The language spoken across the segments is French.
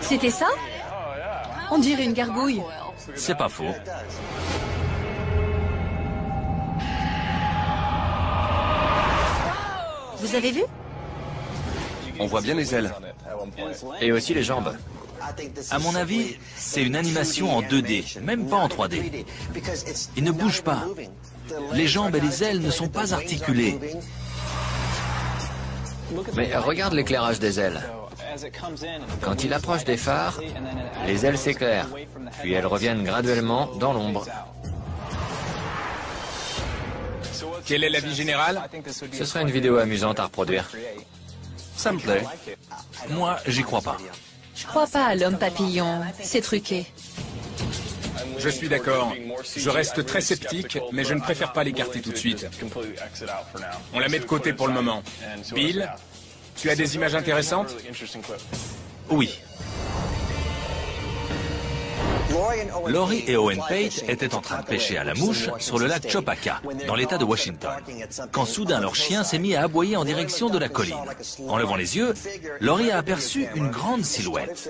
C'était ça? On dirait une gargouille. C'est pas faux. Vous avez vu? On voit bien les ailes. Et aussi les jambes. À mon avis, c'est une animation en 2D, même pas en 3D. Il ne bouge pas. Les jambes et les ailes ne sont pas articulées. Mais regarde l'éclairage des ailes. Quand il approche des phares, les ailes s'éclairent, puis elles reviennent graduellement dans l'ombre. Quelle est l'avis général? Ce serait une vidéo amusante à reproduire. Ça me plaît. Moi, j'y crois pas. Je crois pas à l'homme papillon. C'est truqué. Je suis d'accord. Je reste très sceptique, mais je ne préfère pas l'écarter tout de suite. On la met de côté pour le moment. Bill, tu as des images intéressantes? Oui. Laurie et Owen Pate étaient en train de pêcher à la mouche sur le lac Chopaka, dans l'état de Washington, quand soudain leur chien s'est mis à aboyer en direction de la colline. En levant les yeux, Laurie a aperçu une grande silhouette.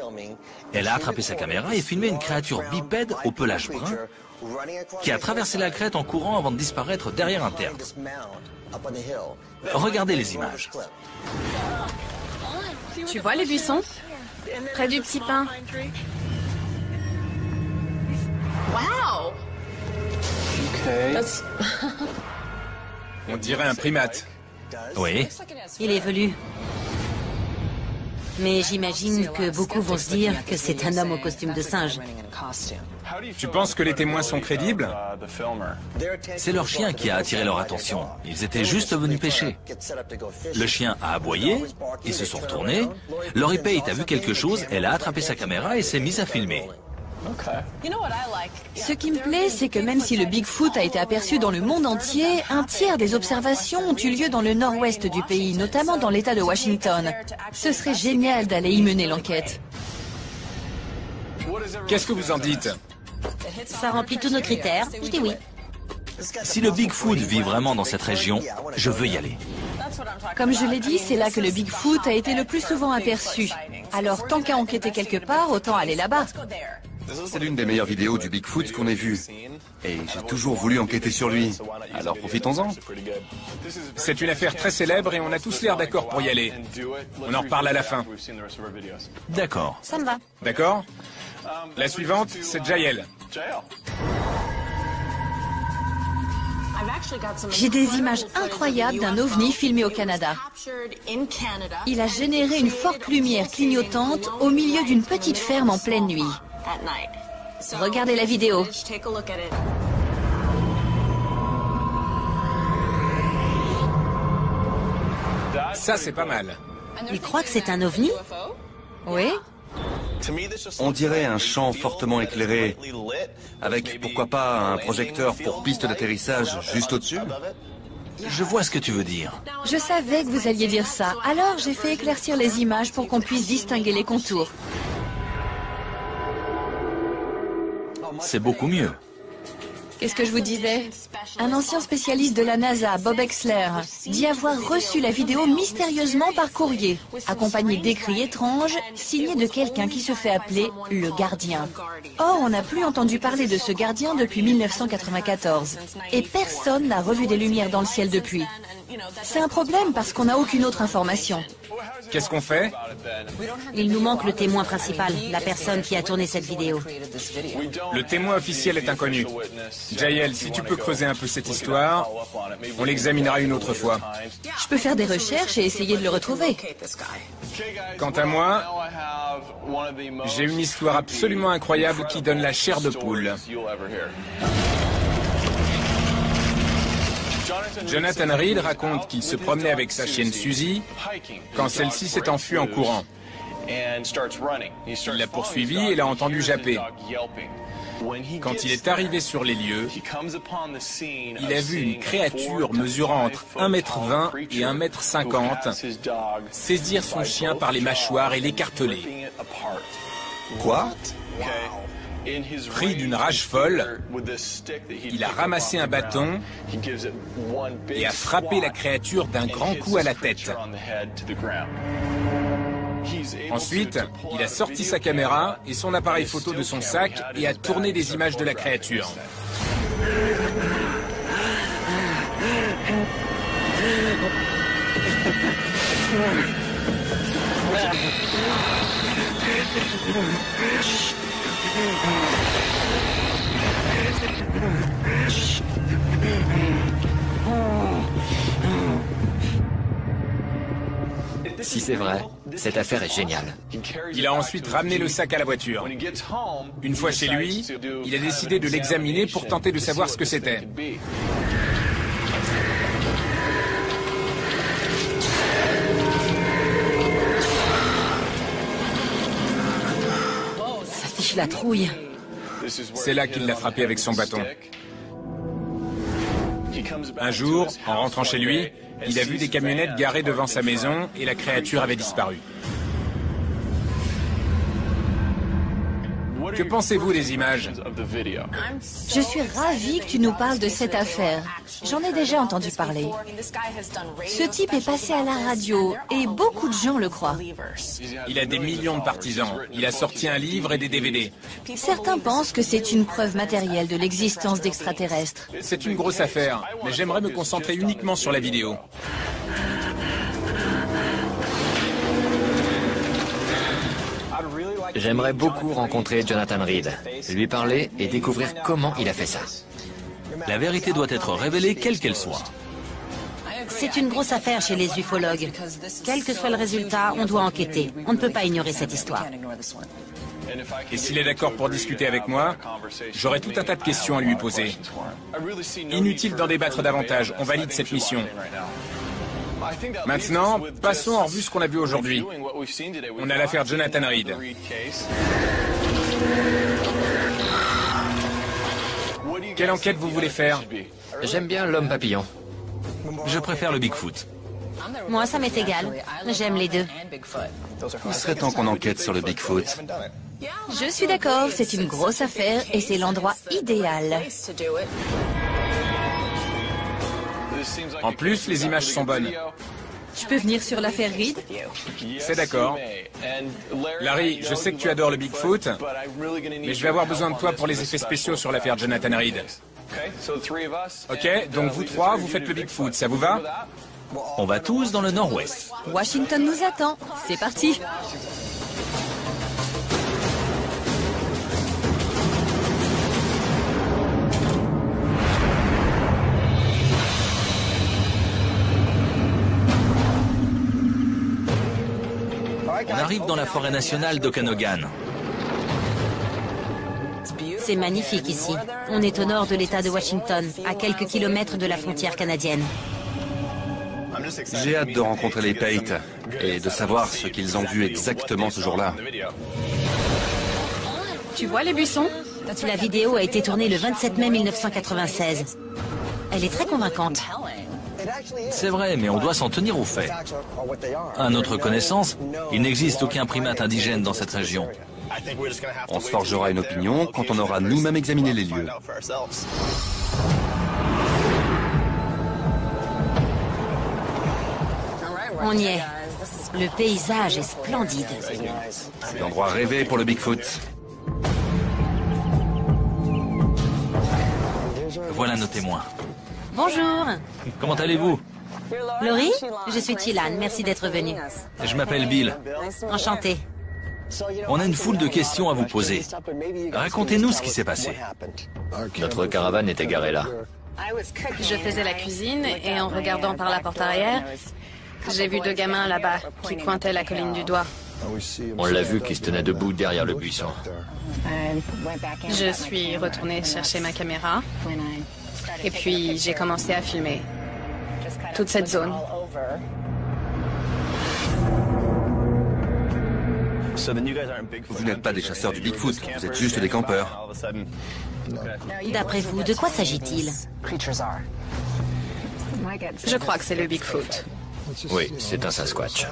Elle a attrapé sa caméra et filmé une créature bipède au pelage brun qui a traversé la crête en courant avant de disparaître derrière un tertre. Regardez les images. Tu vois les buissons? Près du petit pin. Wow! On dirait un primate. Oui. Il est velu. Mais j'imagine que beaucoup vont se dire que c'est un homme au costume de singe. Tu penses que les témoins sont crédibles? C'est leur chien qui a attiré leur attention. Ils étaient juste venus pêcher. Le chien a aboyé, ils se sont retournés. Laurie Pate a vu quelque chose, elle a attrapé sa caméra et s'est mise à filmer. Ce qui me plaît, c'est que même si le Bigfoot a été aperçu dans le monde entier, un tiers des observations ont eu lieu dans le nord-ouest du pays, notamment dans l'État de Washington. Ce serait génial d'aller y mener l'enquête. Qu'est-ce que vous en dites? Ça remplit tous nos critères. Je dis oui. Si le Bigfoot vit vraiment dans cette région, je veux y aller. Comme je l'ai dit, c'est là que le Bigfoot a été le plus souvent aperçu. Alors, tant qu'à enquêter quelque part, autant aller là-bas. C'est l'une des meilleures vidéos du Bigfoot qu'on ait vues. Et j'ai toujours voulu enquêter sur lui. Alors profitons-en. C'est une affaire très célèbre et on a tous l'air d'accord pour y aller. On en reparle à la fin. D'accord. Ça me va. D'accord? La suivante, c'est Jael. J'ai des images incroyables d'un ovni filmé au Canada. Il a généré une forte lumière clignotante au milieu d'une petite ferme en pleine nuit. Regardez la vidéo. Ça, c'est pas mal. Il croit que c'est un ovni? Oui. On dirait un champ fortement éclairé, avec pourquoi pas un projecteur pour piste d'atterrissage juste au-dessus. Je vois ce que tu veux dire. Je savais que vous alliez dire ça. Alors j'ai fait éclaircir les images pour qu'on puisse distinguer les contours. C'est beaucoup mieux. Qu'est-ce que je vous disais? Un ancien spécialiste de la NASA, Bob Exler, dit avoir reçu la vidéo mystérieusement par courrier, accompagné d'écrits étranges, signés de quelqu'un qui se fait appeler le gardien. Or, on n'a plus entendu parler de ce gardien depuis 1994. Et personne n'a revu des lumières dans le ciel depuis. C'est un problème parce qu'on n'a aucune autre information. Qu'est-ce qu'on fait? Il nous manque le témoin principal, la personne qui a tourné cette vidéo. Le témoin officiel est inconnu. Jael, si tu peux creuser un peu cette histoire, on l'examinera une autre fois. Je peux faire des recherches et essayer de le retrouver. Quant à moi, j'ai une histoire absolument incroyable qui donne la chair de poule. Jonathan Reed raconte qu'il se promenait avec sa chienne Suzy quand celle-ci s'est enfuie en courant. Il l'a poursuivie et l'a entendu japper. Quand il est arrivé sur les lieux, il a vu une créature mesurant entre 1,20 m et 1,50 m saisir son chien par les mâchoires et l'écarteler. Quoi? Pris d'une rage folle, il a ramassé un bâton et a frappé la créature d'un grand coup à la tête. Ensuite, il a sorti sa caméra et son appareil photo de son sac et a tourné des images de la créature. Si c'est vrai, cette affaire est géniale. Il a ensuite ramené le sac à la voiture. Une fois chez lui, il a décidé de l'examiner pour tenter de savoir ce que c'était. Ça fiche la trouille. C'est là qu'il l'a frappé avec son bâton. Un jour, en rentrant chez lui, il a vu des camionnettes garées devant sa maison et la créature avait disparu. Que pensez-vous des images? Je suis ravie que tu nous parles de cette affaire. J'en ai déjà entendu parler. Ce type est passé à la radio et beaucoup de gens le croient. Il a des millions de partisans. Il a sorti un livre et des DVD. Certains pensent que c'est une preuve matérielle de l'existence d'extraterrestres. C'est une grosse affaire, mais j'aimerais me concentrer uniquement sur la vidéo. J'aimerais beaucoup rencontrer Jonathan Reed, lui parler et découvrir comment il a fait ça. La vérité doit être révélée quelle qu'elle soit. C'est une grosse affaire chez les ufologues. Quel que soit le résultat, on doit enquêter. On ne peut pas ignorer cette histoire. Et s'il est d'accord pour discuter avec moi, j'aurai tout un tas de questions à lui poser. Inutile d'en débattre davantage, on valide cette mission. Maintenant, passons en revue ce qu'on a vu aujourd'hui. On a l'affaire Jonathan Reed. Quelle enquête vous voulez faire? J'aime bien l'homme papillon. Je préfère le Bigfoot. Moi, ça m'est égal. J'aime les deux. Il serait temps qu'on enquête sur le Bigfoot. Je suis d'accord, c'est une grosse affaire et c'est l'endroit idéal. En plus, les images sont bonnes. Je peux venir sur l'affaire Reed? C'est d'accord. Larry, je sais que tu adores le Bigfoot, mais je vais avoir besoin de toi pour les effets spéciaux sur l'affaire Jonathan Reed. Ok, donc vous trois, vous faites le Bigfoot, ça vous va? On va tous dans le nord-ouest. Washington nous attend. C'est parti. On arrive dans la forêt nationale d'Okanogan. C'est magnifique ici. On est au nord de l'État de Washington, à quelques kilomètres de la frontière canadienne. J'ai hâte de rencontrer les Pate et de savoir ce qu'ils ont vu exactement ce jour-là. Tu vois les buissons? La vidéo a été tournée le 27 mai 1996. Elle est très convaincante. C'est vrai, mais on doit s'en tenir aux faits. À notre connaissance, il n'existe aucun primate indigène dans cette région. On se forgera une opinion quand on aura nous-mêmes examiné les lieux. On y est. Le paysage est splendide. C'est l'endroit rêvé pour le Bigfoot. Voilà nos témoins. Bonjour. Comment allez-vous? Laurie, je suis Tilan. Merci d'être venue. Je m'appelle Bill. Enchantée. On a une foule de questions à vous poser. Racontez-nous ce qui s'est passé. Notre caravane était garée là. Je faisais la cuisine et en regardant par la porte arrière, j'ai vu deux gamins là-bas qui pointaient la colline du doigt. On l'a vu qui se tenait debout derrière le buisson. Je suis retournée chercher ma caméra et puis j'ai commencé à filmer toute cette zone. Vous n'êtes pas des chasseurs du Bigfoot, vous êtes juste des campeurs. D'après vous, de quoi s'agit-il? Je crois que c'est le Bigfoot. Oui, c'est un Sasquatch.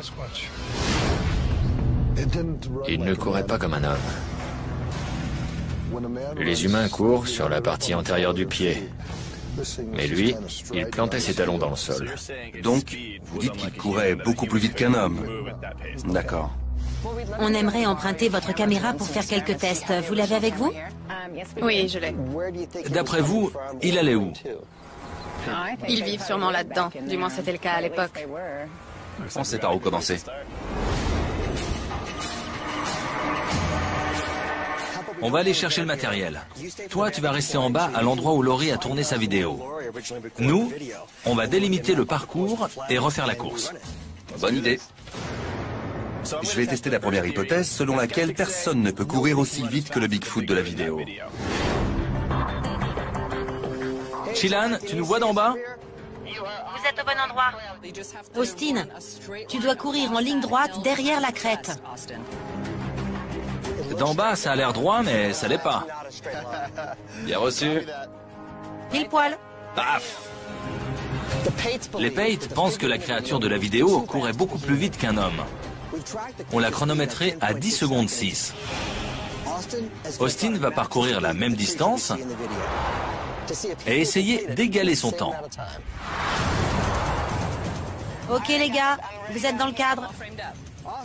Il ne courait pas comme un homme. Les humains courent sur la partie antérieure du pied. Mais lui, il plantait ses talons dans le sol. Donc, vous dites qu'il courait beaucoup plus vite qu'un homme. D'accord. On aimerait emprunter votre caméra pour faire quelques tests. Vous l'avez avec vous? Oui, je l'ai. D'après vous, il allait où? Ils vivent sûrement là-dedans. Du moins, c'était le cas à l'époque. On sait par où commencer. On va aller chercher le matériel. Toi, tu vas rester en bas à l'endroit où Laurie a tourné sa vidéo. Nous, on va délimiter le parcours et refaire la course. Bonne idée. Je vais tester la première hypothèse selon laquelle personne ne peut courir aussi vite que le Bigfoot de la vidéo. Chilan, tu nous vois d'en bas? Vous êtes au bon endroit. Austin, tu dois courir en ligne droite derrière la crête. D'en bas, ça a l'air droit, mais ça l'est pas. Bien reçu. Pile poil. Paf! Les Pate pensent que la créature de la vidéo courait beaucoup plus vite qu'un homme. On l'a chronométré à 10 secondes 6. Austin va parcourir la même distance et essayer d'égaler son temps. Ok les gars, vous êtes dans le cadre.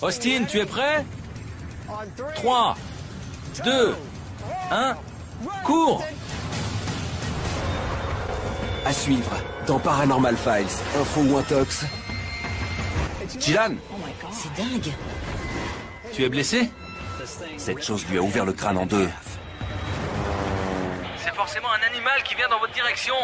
Austin, tu es prêt? 3, 2, 1, cours! À suivre, dans Paranormal Files, info ou intox. Chilan, C'est dingue. Tu es blessé? cette chose lui a ouvert le crâne en deux. C'est forcément un animal qui vient dans votre direction.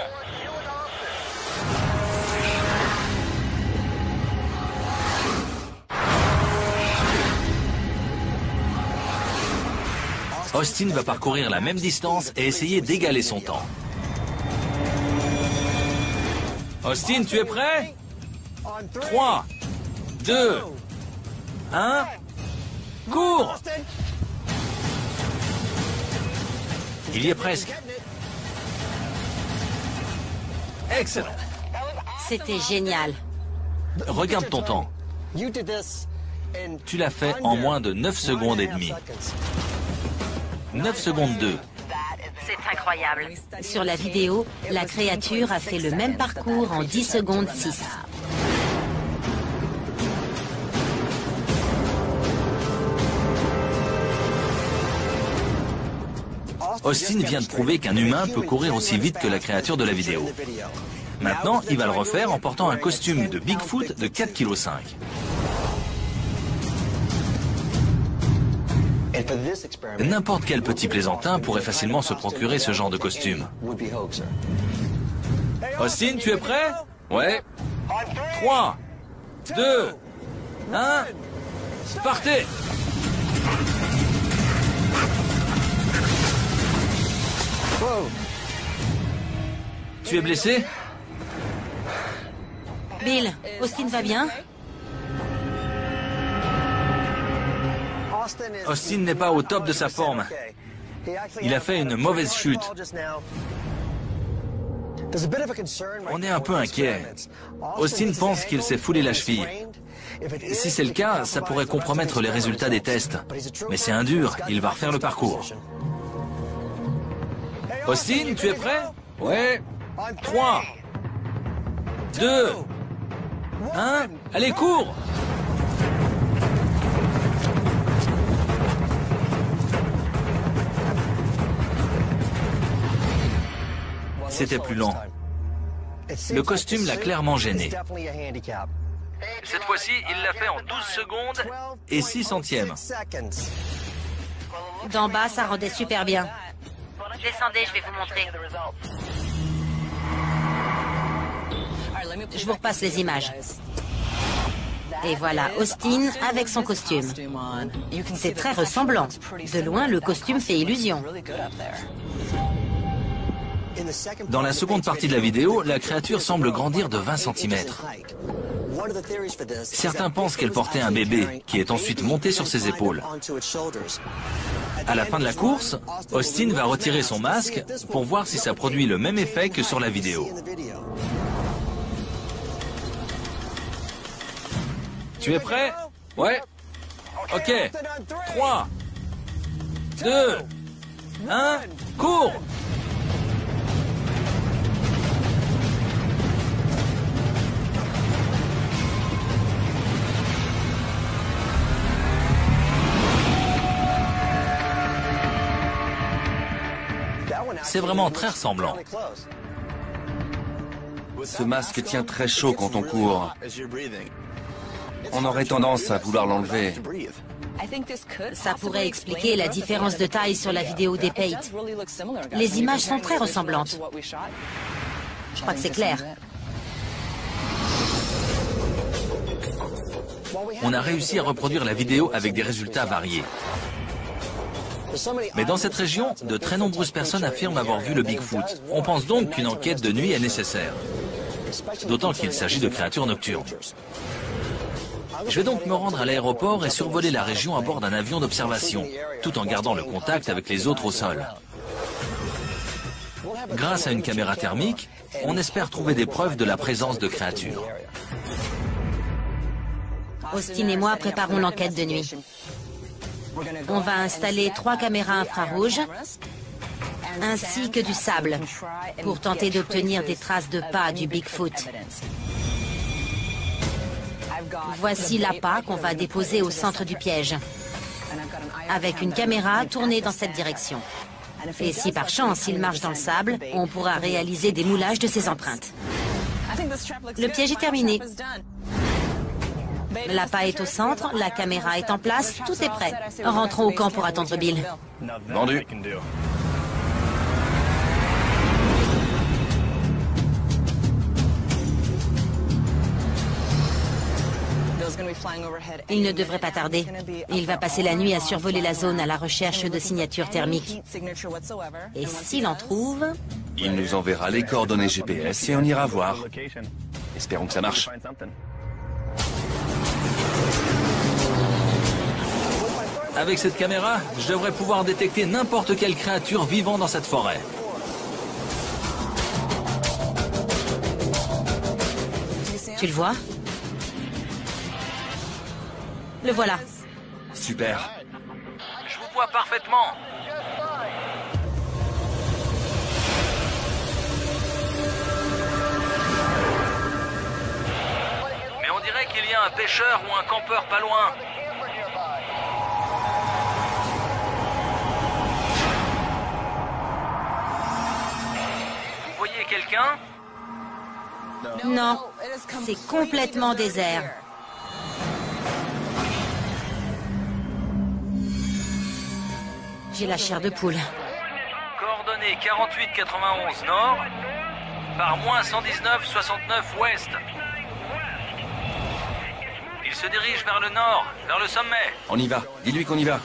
Austin va parcourir la même distance et essayer d'égaler son temps. Austin, tu es prêt? 3, 2, 1, cours! Il y est presque. Excellent. C'était génial. Regarde ton temps. Tu l'as fait en moins de 9 secondes et demie. 9 secondes 2. C'est incroyable. Sur la vidéo, la créature a fait le même parcours en 10 secondes 6. Austin vient de prouver qu'un humain peut courir aussi vite que la créature de la vidéo. Maintenant, il va le refaire en portant un costume de Bigfoot de 4,5 kg. N'importe quel petit plaisantin pourrait facilement se procurer ce genre de costume. Austin, tu es prêt? Ouais. 3, 2, 1, partez! Tu es blessé? Bill, Austin va bien? Austin n'est pas au top de sa forme. Il a fait une mauvaise chute. On est un peu inquiet. Austin pense qu'il s'est foulé la cheville. Si c'est le cas, ça pourrait compromettre les résultats des tests. Mais c'est un dur, il va refaire le parcours. Austin, tu es prêt? Ouais. 3, 2, 1, allez, cours! C'était plus lent. Le costume l'a clairement gêné. Cette fois-ci, il l'a fait en 12 secondes et 6 centièmes. D'en bas, ça rendait super bien. Descendez, je vais vous montrer. Je vous repasse les images. Et voilà Austin avec son costume. C'est très ressemblant. De loin, le costume fait illusion. Dans la seconde partie de la vidéo, la créature semble grandir de 20 cm. Certains pensent qu'elle portait un bébé, qui est ensuite monté sur ses épaules. À la fin de la course, Austin va retirer son masque pour voir si ça produit le même effet que sur la vidéo. Tu es prêt? Ouais. Ok. 3, 2, 1, cours! C'est vraiment très ressemblant. Ce masque tient très chaud quand on court. On aurait tendance à vouloir l'enlever. Ça pourrait expliquer la différence de taille sur la vidéo des Pate. Les images sont très ressemblantes. Je crois que c'est clair. On a réussi à reproduire la vidéo avec des résultats variés. Mais dans cette région, de très nombreuses personnes affirment avoir vu le Bigfoot. On pense donc qu'une enquête de nuit est nécessaire. D'autant qu'il s'agit de créatures nocturnes. Je vais donc me rendre à l'aéroport et survoler la région à bord d'un avion d'observation, tout en gardant le contact avec les autres au sol. Grâce à une caméra thermique, on espère trouver des preuves de la présence de créatures. Austin et moi préparons l'enquête de nuit. On va installer 3 caméras infrarouges ainsi que du sable pour tenter d'obtenir des traces de pas du Bigfoot. Voici l'appât qu'on va déposer au centre du piège, avec une caméra tournée dans cette direction. Et si par chance il marche dans le sable, on pourra réaliser des moulages de ses empreintes. Le piège est terminé. L'appât est au centre, la caméra est en place, tout est prêt. Rentrons au camp pour attendre Bill. Vendu. Il ne devrait pas tarder. Il va passer la nuit à survoler la zone à la recherche de signatures thermiques. Et s'il en trouve... Il nous enverra les coordonnées GPS et on ira voir. Espérons que ça marche. Avec cette caméra, je devrais pouvoir détecter n'importe quelle créature vivant dans cette forêt. Tu le vois? Le voilà. Super. Je vous vois parfaitement. Mais on dirait qu'il y a un pêcheur ou un campeur pas loin. Vous voyez quelqu'un? Non, c'est complètement désert. J'ai la chair de poule. Coordonnées 4891 nord par moins 119 ouest. Il se dirige vers le nord, vers le sommet. On y va. Dis-lui qu'on y va.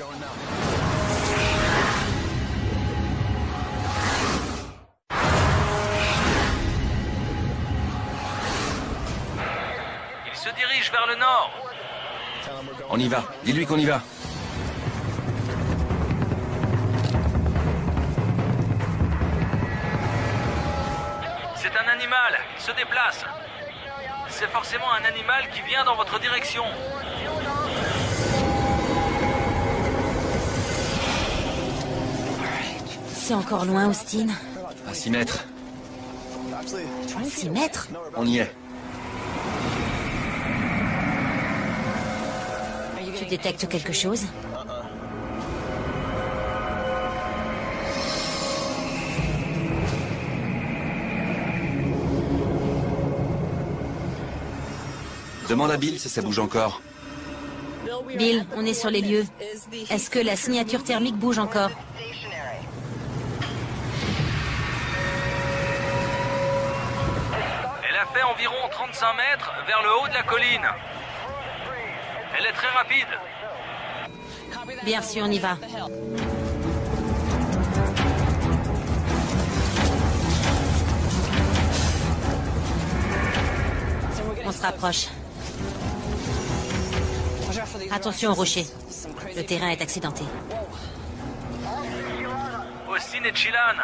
Il se dirige vers le nord. On y va. Dis-lui qu'on y va. C'est un animal, il se déplace. C'est forcément un animal qui vient dans votre direction. C'est encore loin, Austin. À 6 mètres. 6 mètres? On y est. Tu détectes quelque chose? Demande à Bill si ça bouge encore. Bill, on est sur les lieux. Est-ce que la signature thermique bouge encore? Elle a fait environ 35 mètres vers le haut de la colline. Elle est très rapide. Bien sûr, on y va. On se rapproche. Attention au rocher. Le terrain est accidenté. Austin et Chilan,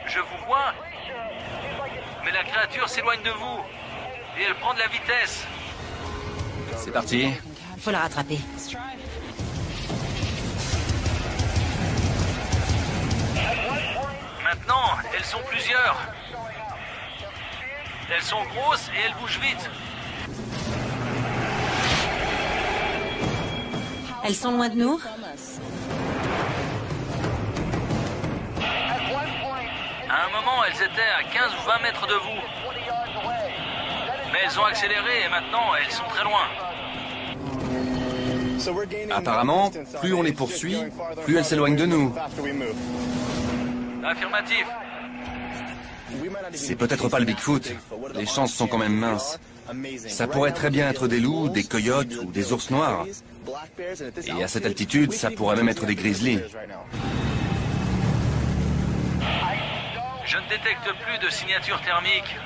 je vous vois. Mais la créature s'éloigne de vous. Et elle prend de la vitesse. C'est parti. Il faut la rattraper. Maintenant, elles sont plusieurs. Elles sont grosses et elles bougent vite. Elles sont loin de nous? elles étaient à 15 ou 20 mètres de vous. Mais elles ont accéléré et maintenant, elles sont très loin. Apparemment, plus on les poursuit, plus elles s'éloignent de nous. Affirmatif. C'est peut-être pas le Bigfoot. Les chances sont quand même minces. Ça pourrait très bien être des loups, des coyotes ou des ours noirs. Et à cette altitude, ça pourrait même être des grizzlies. Je ne détecte plus de signature thermique.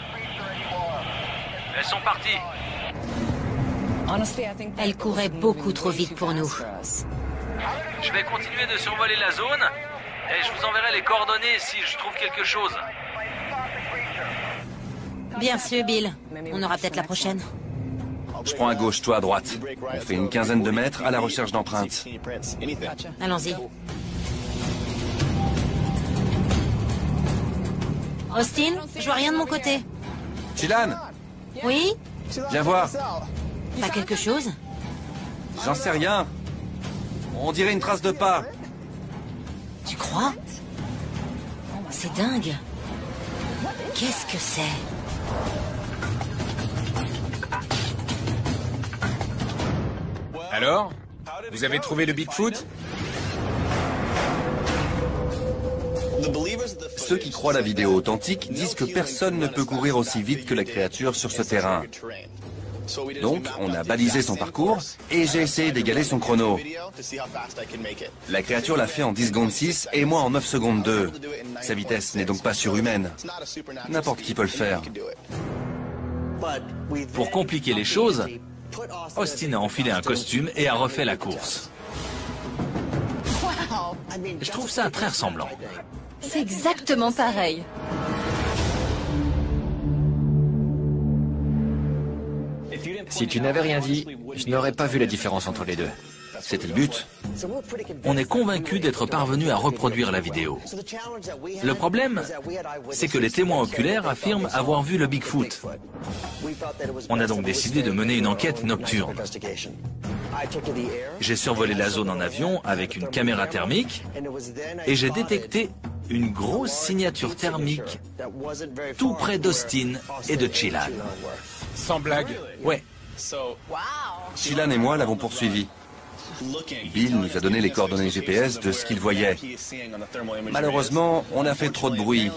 Elles sont parties. Elle courait beaucoup trop vite pour nous. Je vais continuer de survoler la zone et je vous enverrai les coordonnées si je trouve quelque chose. Bien sûr, Bill. On aura peut-être la prochaine. Je prends à gauche, toi à droite. On fait une quinzaine de mètres à la recherche d'empreintes. Allons-y. Austin, je vois rien de mon côté. Chilan, Oui? viens voir. Pas quelque chose? J'en sais rien. On dirait une trace de pas. Tu crois? C'est dingue. Qu'est-ce que c'est? Alors? Vous avez trouvé le Bigfoot? Ceux qui croient la vidéo authentique disent que personne ne peut courir aussi vite que la créature sur ce terrain. Donc, on a balisé son parcours et j'ai essayé d'égaler son chrono. La créature l'a fait en 10 secondes 6 et moi en 9 secondes 2. Sa vitesse n'est donc pas surhumaine. N'importe qui peut le faire. Pour compliquer les choses, Austin a enfilé un costume et a refait la course. Je trouve ça très ressemblant. C'est exactement pareil. Si tu n'avais rien dit, je n'aurais pas vu la différence entre les deux. C'était le but. On est convaincu d'être parvenu à reproduire la vidéo. Le problème, c'est que les témoins oculaires affirment avoir vu le Bigfoot. On a donc décidé de mener une enquête nocturne. J'ai survolé la zone en avion avec une caméra thermique et j'ai détecté une grosse signature thermique tout près d'Austin et de Chilan. Sans blague. Ouais. Chilan et moi l'avons poursuivi. Bill nous a donné les coordonnées GPS de ce qu'il voyait. Malheureusement, on a fait trop de bruit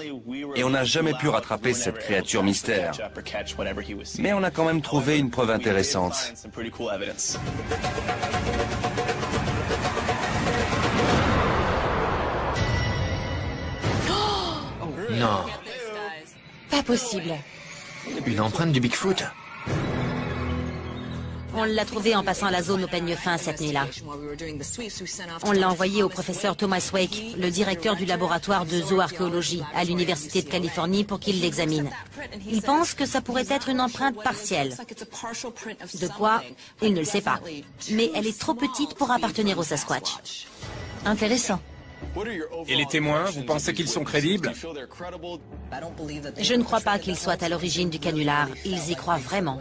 et on n'a jamais pu rattraper cette créature mystère. Mais on a quand même trouvé une preuve intéressante. Non. Pas possible. Une empreinte du Bigfoot? On l'a trouvé en passant la zone au peigne fin cette nuit-là. On l'a envoyé au professeur Thomas Wake, le directeur du laboratoire de zooarchéologie à l'Université de Californie, pour qu'il l'examine. Il pense que ça pourrait être une empreinte partielle. De quoi? Il ne le sait pas. Mais elle est trop petite pour appartenir au Sasquatch. Intéressant. Et les témoins, vous pensez qu'ils sont crédibles? Je ne crois pas qu'ils soient à l'origine du canular. Ils y croient vraiment.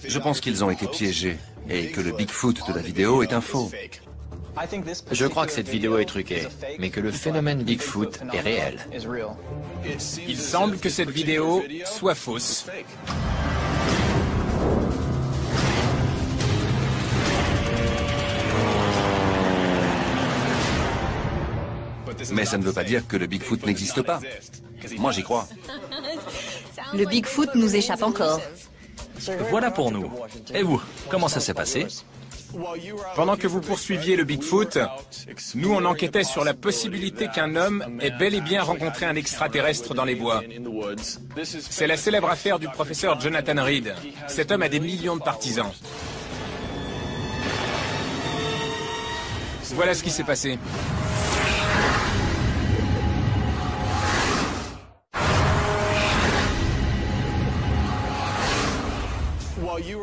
Je pense qu'ils ont été piégés et que le Bigfoot de la vidéo est un faux. Je crois que cette vidéo est truquée, mais que le phénomène Bigfoot est réel. Il semble que cette vidéo soit fausse. Mais ça ne veut pas dire que le Bigfoot n'existe pas. Moi, j'y crois. Le Bigfoot nous échappe encore. Voilà pour nous. Et vous, comment ça s'est passé? Pendant que vous poursuiviez le Bigfoot, nous on enquêtait sur la possibilité qu'un homme ait bel et bien rencontré un extraterrestre dans les bois. C'est la célèbre affaire du professeur Jonathan Reed. Cet homme a des millions de partisans. Voilà ce qui s'est passé.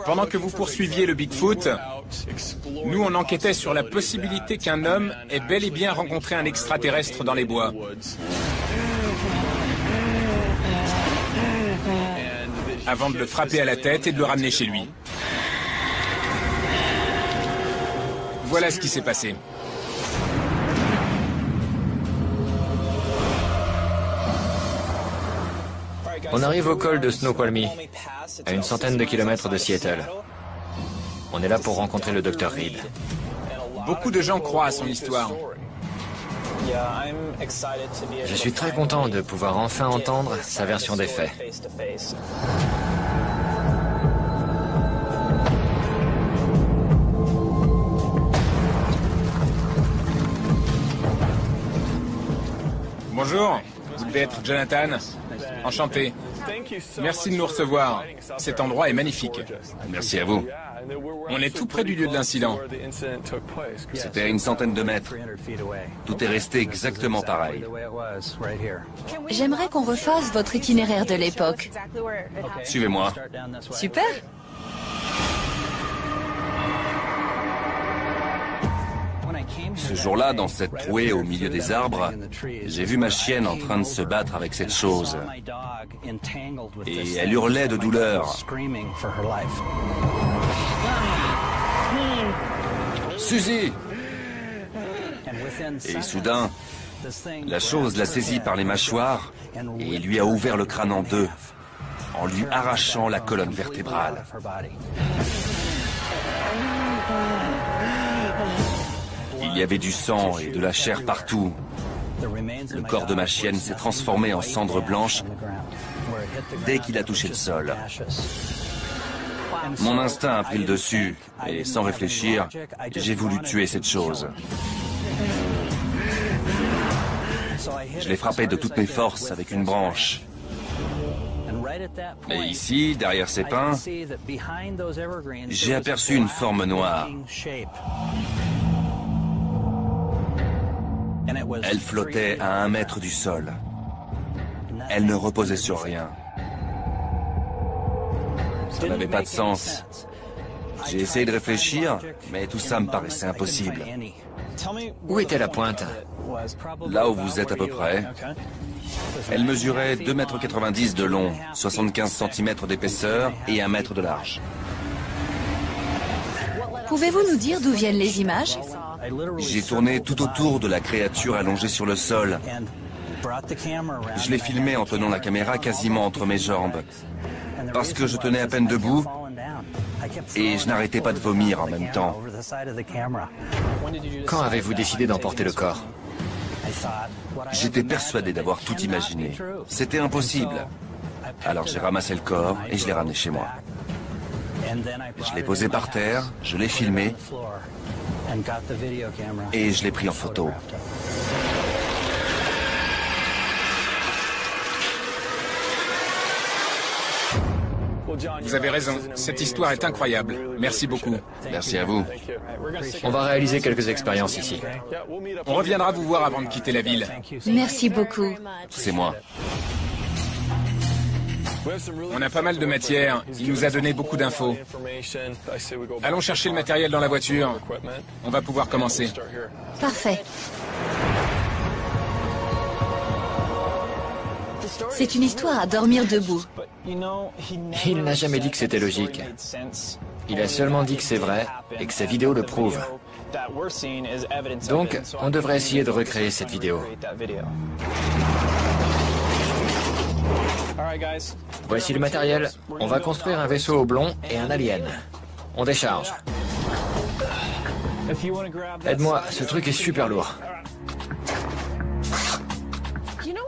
Pendant que vous poursuiviez le Bigfoot, nous on enquêtait sur la possibilité qu'un homme ait bel et bien rencontré un extraterrestre dans les bois. Avant de le frapper à la tête et de le ramener chez lui. Voilà ce qui s'est passé. On arrive au col de Snoqualmie, à une centaine de kilomètres de Seattle. On est là pour rencontrer le Dr Reed. Beaucoup de gens croient à son histoire. Je suis très content de pouvoir enfin entendre sa version des faits. Bonjour, vous devez être Jonathan. Enchanté. Merci de nous recevoir. Cet endroit est magnifique. Merci à vous. On est tout près du lieu de l'incident. C'était à une centaine de mètres. Tout est resté exactement pareil. J'aimerais qu'on refasse votre itinéraire de l'époque. Suivez-moi. Super. Ce jour-là, dans cette trouée au milieu des arbres, j'ai vu ma chienne en train de se battre avec cette chose. Et elle hurlait de douleur. Suzy! Et soudain, la chose l'a saisie par les mâchoires et lui a ouvert le crâne en deux, en lui arrachant la colonne vertébrale. Il y avait du sang et de la chair partout. Le corps de ma chienne s'est transformé en cendre blanche dès qu'il a touché le sol. Mon instinct a pris le dessus, et sans réfléchir, j'ai voulu tuer cette chose. Je l'ai frappé de toutes mes forces avec une branche. Et ici, derrière ces pins, j'ai aperçu une forme noire. Elle flottait à 1 mètre du sol. Elle ne reposait sur rien. Ça n'avait pas de sens. J'ai essayé de réfléchir, mais tout ça me paraissait impossible. Où était la pointe? Là où vous êtes à peu près. Elle mesurait 2,90 m de long, 75 cm d'épaisseur et 1 mètre de large. Pouvez-vous nous dire d'où viennent les images? J'ai tourné tout autour de la créature allongée sur le sol. Je l'ai filmée en tenant la caméra quasiment entre mes jambes. Parce que je tenais à peine debout et je n'arrêtais pas de vomir en même temps. Quand avez-vous décidé d'emporter le corps? J'étais persuadé d'avoir tout imaginé. C'était impossible. Alors j'ai ramassé le corps et je l'ai ramené chez moi. Je l'ai posé par terre, je l'ai filmé et je l'ai pris en photo. Vous avez raison, cette histoire est incroyable. Merci beaucoup. Merci à vous. On va réaliser quelques expériences ici. On reviendra vous voir avant de quitter la ville. Merci beaucoup. C'est moi. On a pas mal de matière. Il nous a donné beaucoup d'infos. Allons chercher le matériel dans la voiture. On va pouvoir commencer. Parfait. C'est une histoire à dormir debout. Il n'a jamais dit que c'était logique. Il a seulement dit que c'est vrai et que sa vidéo le prouve. Donc, on devrait essayer de recréer cette vidéo. Voici le matériel. On va construire un vaisseau oblong et un alien. On décharge. Aide-moi, ce truc est super lourd.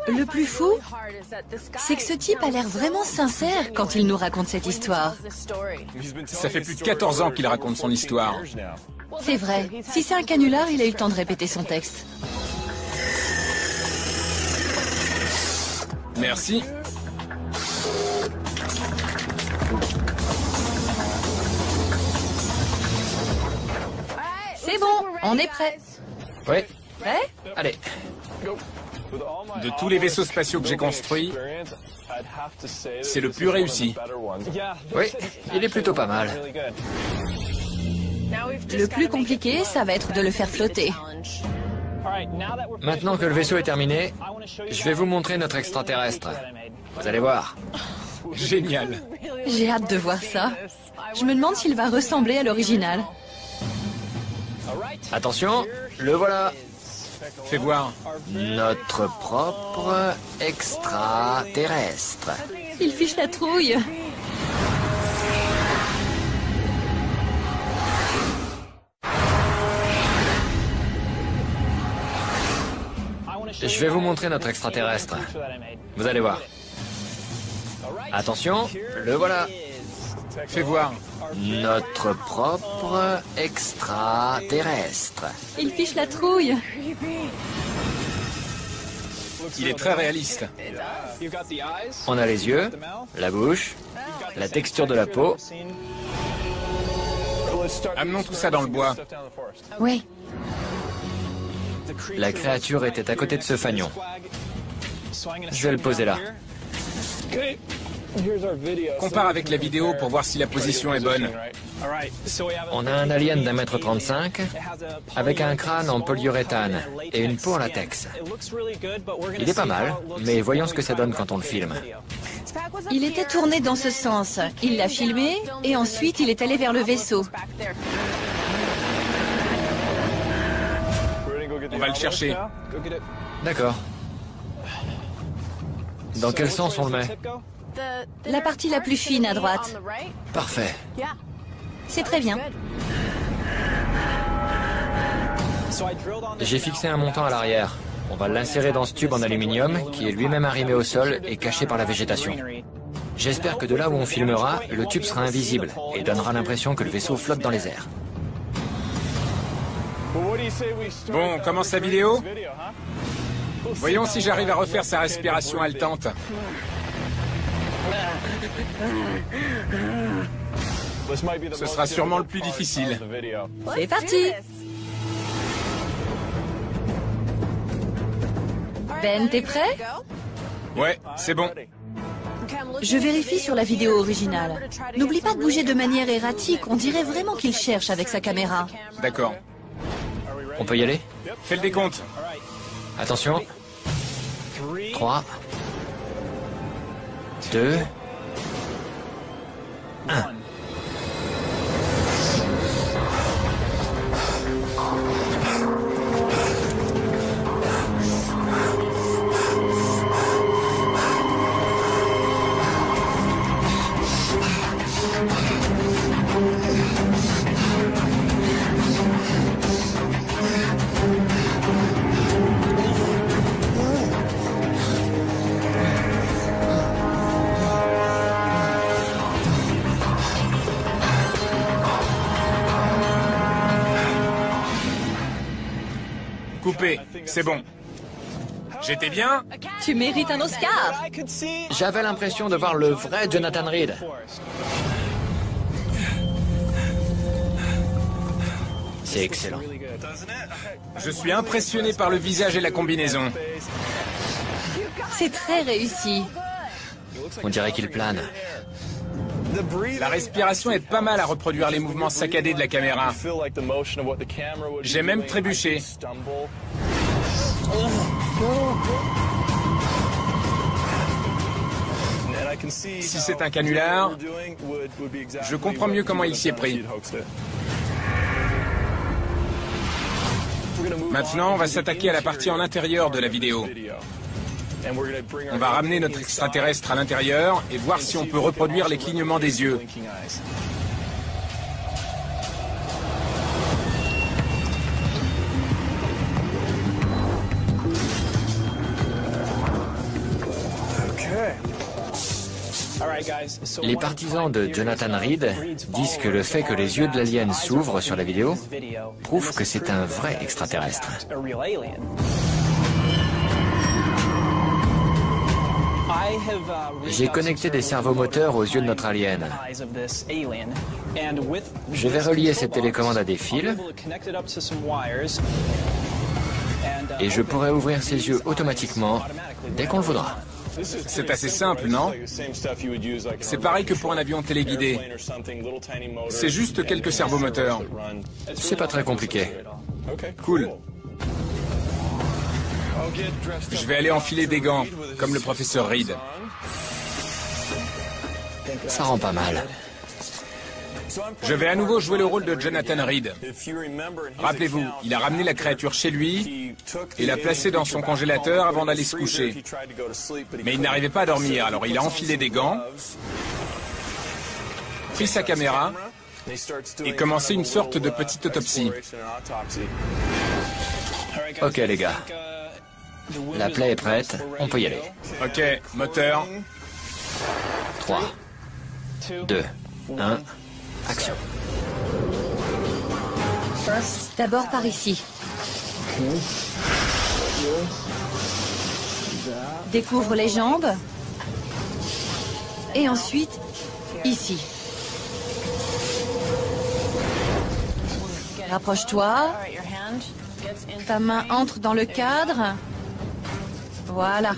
Le plus fou, c'est que ce type a l'air vraiment sincère quand il nous raconte cette histoire. Ça fait plus de 14 ans qu'il raconte son histoire. C'est vrai. Si c'est un canular, il a eu le temps de répéter son texte. Merci. C'est bon, on est prêt. Oui, Prêt? allez. De tous les vaisseaux spatiaux que j'ai construits, c'est le plus réussi. Oui, il est plutôt pas mal. Le plus compliqué, ça va être de le faire flotter. Maintenant que le vaisseau est terminé, je vais vous montrer notre extraterrestre. Vous allez voir. Génial. J'ai hâte de voir ça. Je me demande s'il va ressembler à l'original. Attention, le voilà. Fais voir. Notre propre extraterrestre. Il fiche la trouille. Je vais vous montrer notre extraterrestre. Vous allez voir. Attention, le voilà. Fais voir. Notre propre extraterrestre. Il fiche la trouille. Il est très réaliste. On a les yeux, la bouche, la texture de la peau. Amenons tout ça dans le bois. Oui. La créature était à côté de ce fanion. Je vais le poser là. Compare avec la vidéo pour voir si la position est bonne. On a un alien d'1,35 m avec un crâne en polyuréthane et une peau en latex. Il est pas mal, mais voyons ce que ça donne quand on le filme. Il était tourné dans ce sens. Il l'a filmé et ensuite il est allé vers le vaisseau. On va le chercher. D'accord. Dans quel sens on le met? La partie la plus fine à droite. Parfait. C'est très bien. J'ai fixé un montant à l'arrière. On va l'insérer dans ce tube en aluminium qui est lui-même arrimé au sol et caché par la végétation. J'espère que de là où on filmera, le tube sera invisible et donnera l'impression que le vaisseau flotte dans les airs. Bon, on commence la vidéo? Voyons si j'arrive à refaire sa respiration haletante. Ce sera sûrement le plus difficile. C'est parti. Ben, t'es prêt? Ouais, c'est bon. Je vérifie sur la vidéo originale. N'oublie pas de bouger de manière erratique. On dirait vraiment qu'il cherche avec sa caméra. D'accord. On peut y aller? Fais le décompte. Attention. 3, 2, 1. Coupé, c'est bon. J'étais bien? Tu mérites un Oscar. J'avais l'impression de voir le vrai Jonathan Reed. C'est excellent. Je suis impressionné par le visage et la combinaison. C'est très réussi. On dirait qu'il plane. La respiration aide pas mal à reproduire les mouvements saccadés de la caméra. J'ai même trébuché. Si c'est un canular, je comprends mieux comment il s'y est pris. Maintenant, on va s'attaquer à la partie en intérieur de la vidéo. On va ramener notre extraterrestre à l'intérieur et voir si on peut reproduire les clignements des yeux. Les partisans de Jonathan Reed disent que le fait que les yeux de l'alien s'ouvrent sur la vidéo prouve que c'est un vrai extraterrestre. J'ai connecté des servomoteurs aux yeux de notre alien. Je vais relier cette télécommande à des fils et je pourrai ouvrir ses yeux automatiquement dès qu'on le voudra. C'est assez simple, non? C'est pareil que pour un avion téléguidé. C'est juste quelques servomoteurs. C'est pas très compliqué. Cool. Je vais aller enfiler des gants, comme le professeur Reed. Ça rend pas mal. Je vais à nouveau jouer le rôle de Jonathan Reed. Rappelez-vous, il a ramené la créature chez lui et l'a placée dans son congélateur avant d'aller se coucher. Mais il n'arrivait pas à dormir, alors il a enfilé des gants, pris sa caméra et commencé une sorte de petite autopsie. Ok les gars, la plaie est prête, on peut y aller. Ok, moteur. 3, 2, 1, action. D'abord par ici. Découvre les jambes. Et ensuite, ici. Rapproche-toi. Ta main entre dans le cadre. Voilà.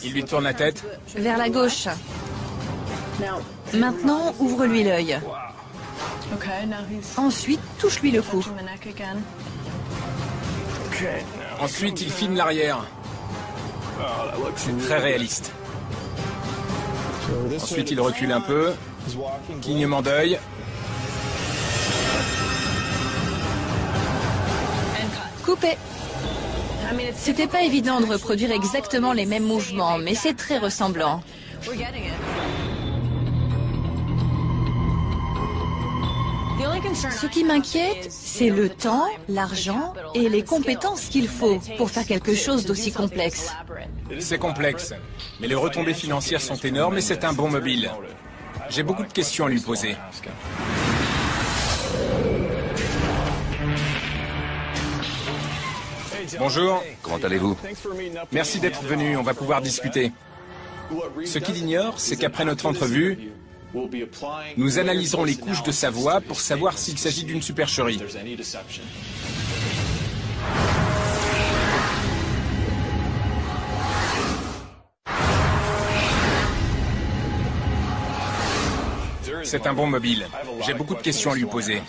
Il lui tourne la tête. Vers la gauche. Maintenant, ouvre-lui l'œil. Ensuite, touche-lui le cou. Ensuite, il filme l'arrière. C'est très réaliste. Ensuite, il recule un peu. Clignement d'œil. Coupé. C'était pas évident de reproduire exactement les mêmes mouvements, mais c'est très ressemblant. Ce qui m'inquiète, c'est le temps, l'argent et les compétences qu'il faut pour faire quelque chose d'aussi complexe. C'est complexe, mais les retombées financières sont énormes et c'est un bon mobile. J'ai beaucoup de questions à lui poser. Bonjour. Comment allez-vous? Merci d'être venu, on va pouvoir discuter. Ce qu'il ignore, c'est qu'après notre entrevue, nous analyserons les couches de sa voix pour savoir s'il s'agit d'une supercherie. C'est un bon mobile. J'ai beaucoup de questions à lui poser.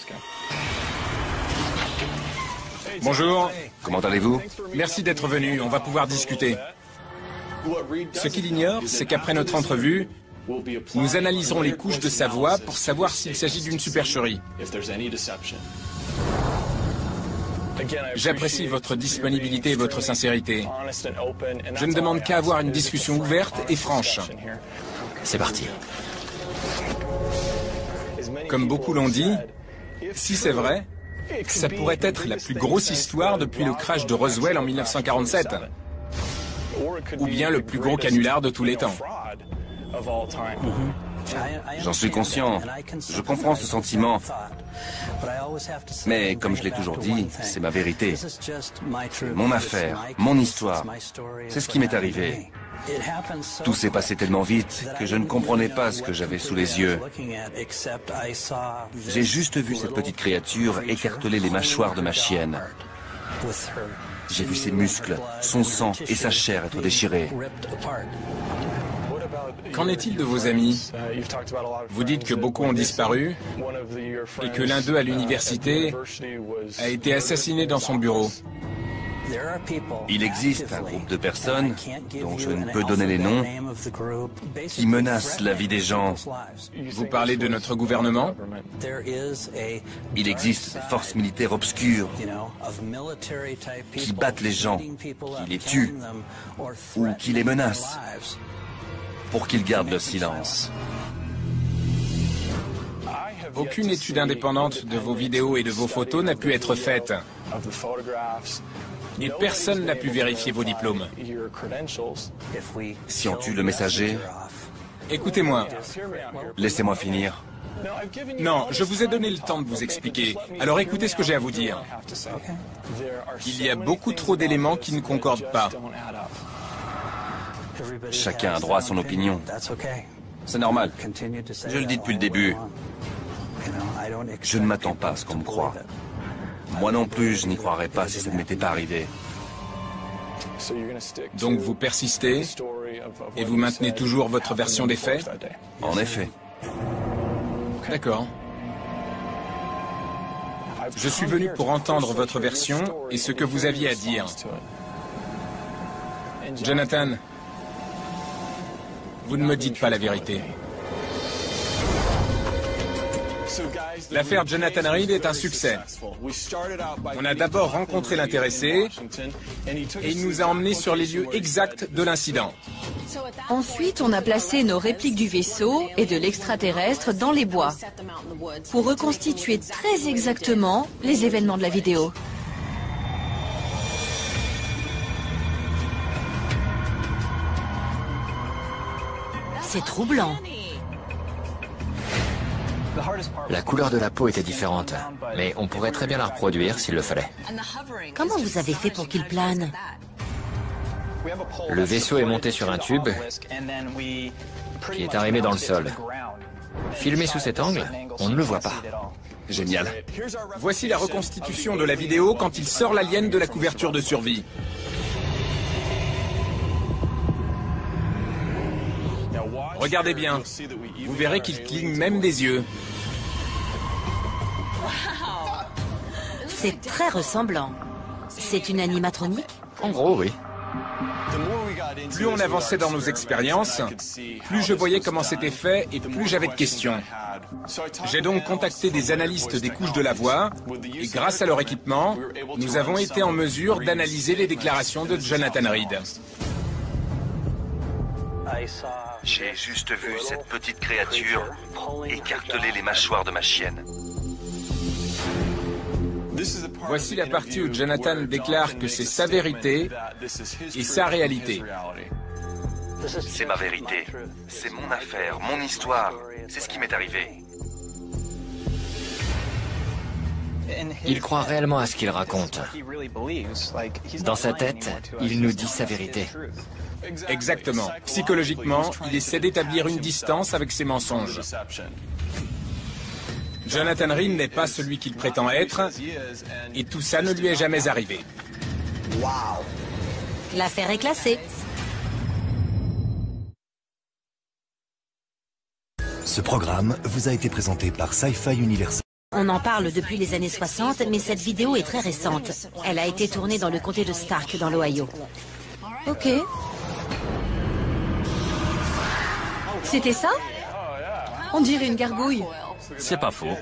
Bonjour. Comment allez-vous? Merci d'être venu, on va pouvoir discuter. Ce qu'il ignore, c'est qu'après notre entrevue, nous analyserons les couches de sa voix pour savoir s'il s'agit d'une supercherie. J'apprécie votre disponibilité et votre sincérité. Je ne demande qu'à avoir une discussion ouverte et franche. C'est parti. Comme beaucoup l'ont dit, si c'est vrai, ça pourrait être la plus grosse histoire depuis le crash de Roswell en 1947. Ou bien le plus gros canular de tous les temps. J'en suis conscient. Je comprends ce sentiment. Mais comme je l'ai toujours dit, c'est ma vérité. Mon affaire, mon histoire. C'est ce qui m'est arrivé. Tout s'est passé tellement vite que je ne comprenais pas ce que j'avais sous les yeux. J'ai juste vu cette petite créature écarteler les mâchoires de ma chienne. J'ai vu ses muscles, son sang et sa chair être déchirés. Qu'en est-il de vos amis? Vous dites que beaucoup ont disparu et que l'un d'eux à l'université a été assassiné dans son bureau. Il existe un groupe de personnes, dont je ne peux donner les noms, qui menacent la vie des gens. Vous parlez de notre gouvernement? Il existe des forces militaires obscures qui battent les gens, qui les tuent ou qui les menacent pour qu'ils gardent le silence. Aucune étude indépendante de vos vidéos et de vos photos n'a pu être faite. Et personne n'a pu vérifier vos diplômes. Si on tue le messager, Écoutez-moi. laissez-moi finir. Non, je vous ai donné le temps de vous expliquer. Alors écoutez ce que j'ai à vous dire. Il y a beaucoup trop d'éléments qui ne concordent pas. Chacun a droit à son opinion. C'est normal. Je le dis depuis le début. Je ne m'attends pas à ce qu'on me croie. Moi non plus, je n'y croirais pas si ça ne m'était pas arrivé. Donc vous persistez et vous maintenez toujours votre version des faits? En effet. D'accord. Je suis venu pour entendre votre version et ce que vous aviez à dire. Jonathan, vous ne me dites pas la vérité. L'affaire Jonathan Reed est un succès. On a d'abord rencontré l'intéressé et il nous a emmenés sur les lieux exacts de l'incident. Ensuite, on a placé nos répliques du vaisseau et de l'extraterrestre dans les bois pour reconstituer très exactement les événements de la vidéo. C'est troublant. La couleur de la peau était différente, mais on pourrait très bien la reproduire s'il le fallait. Comment vous avez fait pour qu'il plane? Le vaisseau est monté sur un tube qui est arrimé dans le sol. Filmé sous cet angle, on ne le voit pas. Génial. Voici la reconstitution de la vidéo quand il sort l'alien de la couverture de survie. Regardez bien, vous verrez qu'il cligne même des yeux. C'est très ressemblant. C'est une animatronique? En gros, oui. Plus on avançait dans nos expériences, plus je voyais comment c'était fait et plus j'avais de questions. J'ai donc contacté des analystes des couches de la voix et grâce à leur équipement, nous avons été en mesure d'analyser les déclarations de Jonathan Reed. J'ai juste vu cette petite créature écarteler les mâchoires de ma chienne. Voici la partie où Jonathan déclare que c'est sa vérité et sa réalité. C'est ma vérité. C'est mon affaire, mon histoire. C'est ce qui m'est arrivé. Il croit réellement à ce qu'il raconte. Dans sa tête, il nous dit sa vérité. Exactement. Psychologiquement, il essaie d'établir une distance avec ses mensonges. Jonathan Reed n'est pas celui qu'il prétend être, et tout ça ne lui est jamais arrivé. L'affaire est classée. Ce programme vous a été présenté par Sci-Fi Universal. On en parle depuis les années 60, mais cette vidéo est très récente. Elle a été tournée dans le comté de Stark, dans l'Ohio. Ok. C'était ça? On dirait une gargouille. C'est pas faux.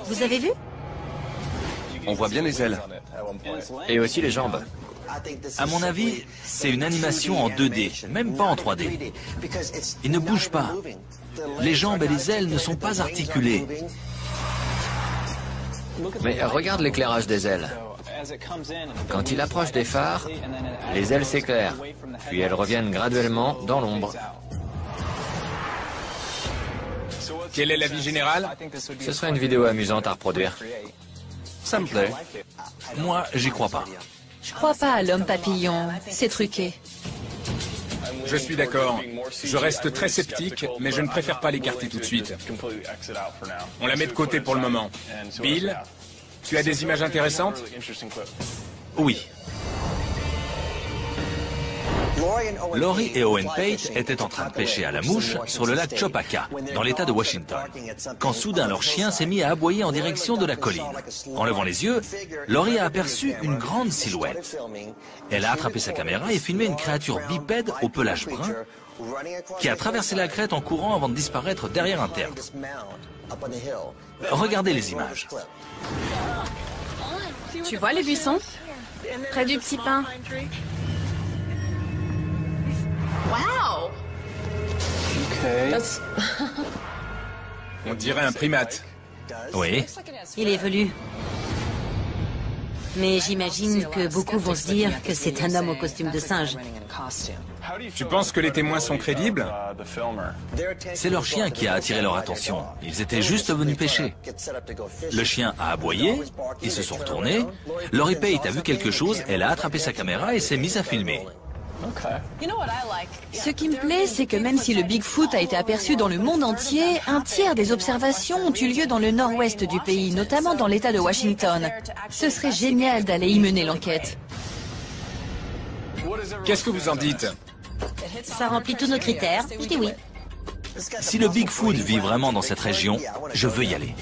Vous avez vu? On voit bien les ailes. Et aussi les jambes. À mon avis, c'est une animation en 2D, même pas en 3D. Il ne bouge pas. Les jambes et les ailes ne sont pas articulées. Mais regarde l'éclairage des ailes. Quand il approche des phares, les ailes s'éclairent, puis elles reviennent graduellement dans l'ombre. Quelle est l'avis général? Ce serait une vidéo amusante à reproduire. Ça me plaît. Moi, j'y crois pas. Je crois pas à l'homme papillon. C'est truqué. Je suis d'accord. Je reste très sceptique, mais je ne préfère pas l'écarter tout de suite. On la met de côté pour le moment. Bill, tu as des images intéressantes? Oui. Laurie et Owen Pate étaient en train de pêcher à la mouche sur le lac Chopaka, dans l'état de Washington, quand soudain leur chien s'est mis à aboyer en direction de la colline. En levant les yeux, Laurie a aperçu une grande silhouette. Elle a attrapé sa caméra et filmé une créature bipède au pelage brun qui a traversé la crête en courant avant de disparaître derrière un tertre. Regardez les images. Tu vois les buissons? Près du petit pin. Wow! On dirait un primate. Oui. Il évolue. Mais j'imagine que beaucoup vont se dire que c'est un homme au costume de singe. Tu penses que les témoins sont crédibles? C'est leur chien qui a attiré leur attention. Ils étaient juste venus pêcher. Le chien a aboyé, ils se sont retournés. Laurie Pate a vu quelque chose, elle a attrapé sa caméra et s'est mise à filmer. Ce qui me plaît, c'est que même si le Bigfoot a été aperçu dans le monde entier, un tiers des observations ont eu lieu dans le nord-ouest du pays, notamment dans l'État de Washington. Ce serait génial d'aller y mener l'enquête. Qu'est-ce que vous en dites? Ça remplit tous nos critères. Je dis oui. Si le Bigfoot vit vraiment dans cette région, je veux y aller.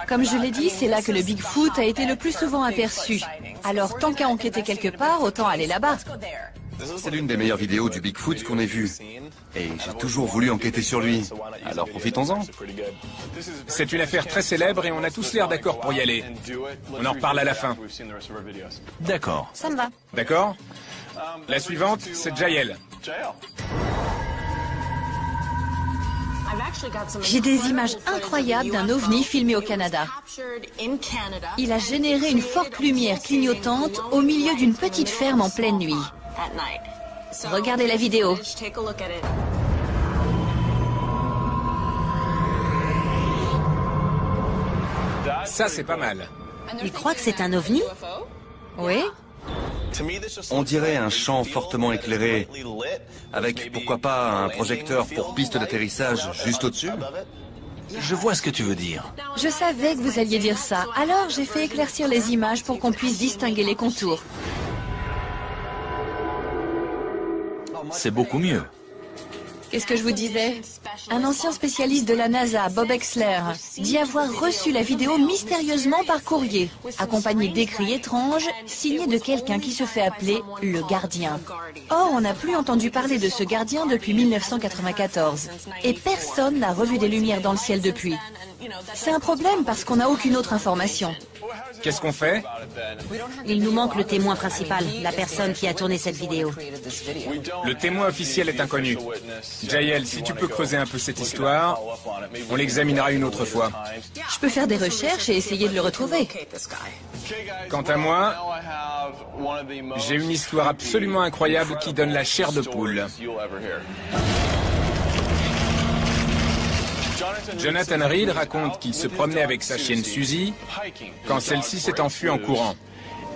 Comme je l'ai dit, c'est là que le Bigfoot a été le plus souvent aperçu. Alors tant qu'à enquêter quelque part, autant aller là-bas. C'est l'une des meilleures vidéos du Bigfoot qu'on ait vues. Et j'ai toujours voulu enquêter sur lui. Alors profitons-en. C'est une affaire très célèbre et on a tous l'air d'accord pour y aller. On en reparle à la fin. D'accord. Ça me va. D'accord? La suivante, c'est Jael. J'ai des images incroyables d'un ovni filmé au Canada. Il a généré une forte lumière clignotante au milieu d'une petite ferme en pleine nuit. Regardez la vidéo. Ça, c'est pas mal. Il croit que c'est un ovni? Oui? On dirait un champ fortement éclairé, avec pourquoi pas un projecteur pour piste d'atterrissage juste au-dessus. Je vois ce que tu veux dire. Je savais que vous alliez dire ça, alors j'ai fait éclaircir les images pour qu'on puisse distinguer les contours. C'est beaucoup mieux. Qu'est-ce que je vous disais? Un ancien spécialiste de la NASA, Bob Exler, dit avoir reçu la vidéo mystérieusement par courrier, accompagné d'écrits étranges, signés de quelqu'un qui se fait appeler le gardien. Or, on n'a plus entendu parler de ce gardien depuis 1994, et personne n'a revu des lumières dans le ciel depuis. C'est un problème parce qu'on n'a aucune autre information. Qu'est-ce qu'on fait? Il nous manque le témoin principal, la personne qui a tourné cette vidéo. Le témoin officiel est inconnu. Jael, si tu peux creuser un peu cette histoire, on l'examinera une autre fois. Je peux faire des recherches et essayer de le retrouver. Quant à moi, j'ai une histoire absolument incroyable qui donne la chair de poule. Jonathan Reed raconte qu'il se promenait avec sa chienne Suzy quand celle-ci s'est enfuie en courant.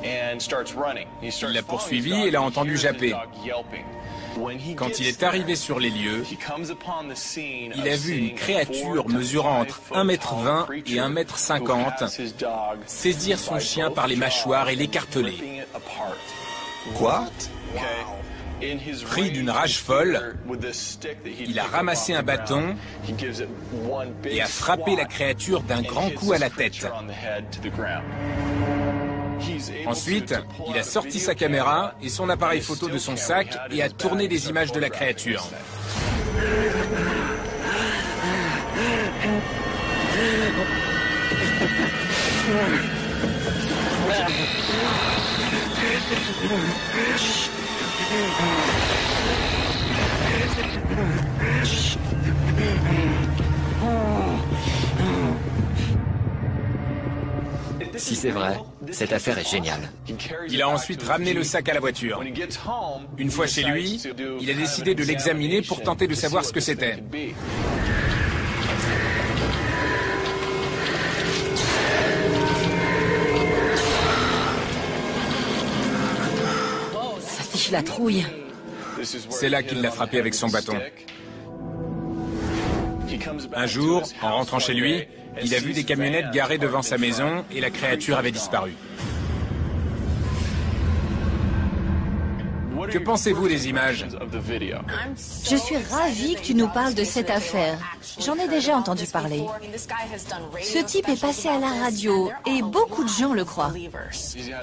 Il l'a poursuivie et l'a entendu japper. Quand il est arrivé sur les lieux, il a vu une créature mesurant entre 1,20 m et 1,50 m saisir son chien par les mâchoires et l'écarteler. Quoi? Pris d'une rage folle, il a ramassé un bâton et a frappé la créature d'un grand coup à la tête. Ensuite, il a sorti sa caméra et son appareil photo de son sac et a tourné des images de la créature. Si c'est vrai, cette affaire est géniale. Il a ensuite ramené le sac à la voiture. Une fois chez lui, il a décidé de l'examiner pour tenter de savoir ce que c'était. Ça fiche la trouille. C'est là qu'il l'a frappé avec son bâton. Un jour, en rentrant chez lui, il a vu des camionnettes garées devant sa maison et la créature avait disparu. Que pensez-vous des images? Je suis ravie que tu nous parles de cette affaire. J'en ai déjà entendu parler. Ce type est passé à la radio et beaucoup de gens le croient.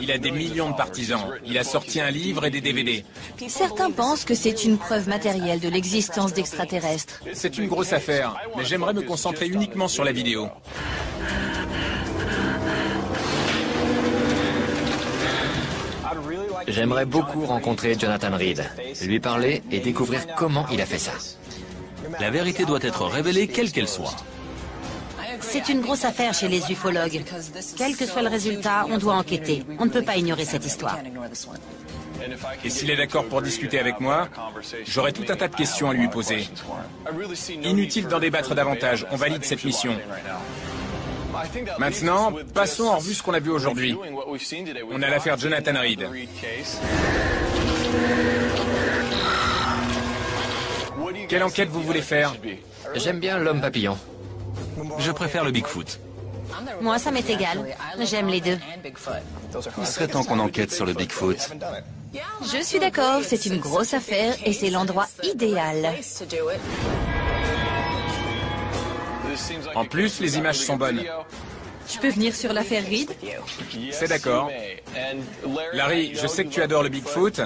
Il a des millions de partisans. Il a sorti un livre et des DVD. Certains pensent que c'est une preuve matérielle de l'existence d'extraterrestres. C'est une grosse affaire, mais j'aimerais me concentrer uniquement sur la vidéo. J'aimerais beaucoup rencontrer Jonathan Reed, lui parler et découvrir comment il a fait ça. La vérité doit être révélée quelle qu'elle soit. C'est une grosse affaire chez les ufologues. Quel que soit le résultat, on doit enquêter. On ne peut pas ignorer cette histoire. Et s'il est d'accord pour discuter avec moi, j'aurai tout un tas de questions à lui poser. Inutile d'en débattre davantage, on valide cette mission. Maintenant, passons en revue ce qu'on a vu aujourd'hui. On a l'affaire Jonathan Reed. Quelle enquête vous voulez faire? J'aime bien l'homme papillon. Je préfère le Bigfoot. Moi, ça m'est égal. J'aime les deux. Il serait temps qu'on enquête sur le Bigfoot. Je suis d'accord, c'est une grosse affaire et c'est l'endroit idéal. En plus, les images sont bonnes. Je peux venir sur l'affaire Reed? C'est d'accord. Larry, je sais que tu adores le Bigfoot,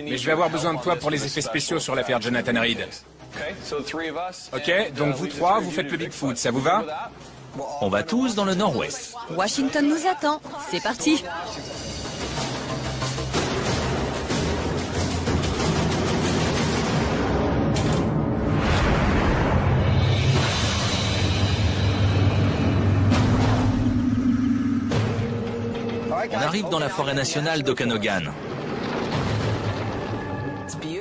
mais je vais avoir besoin de toi pour les effets spéciaux sur l'affaire Jonathan Reed. Ok, donc vous trois, vous faites le Bigfoot, ça vous va? On va tous dans le nord-ouest. Washington nous attend. C'est parti. On arrive dans la forêt nationale d'Okanogan.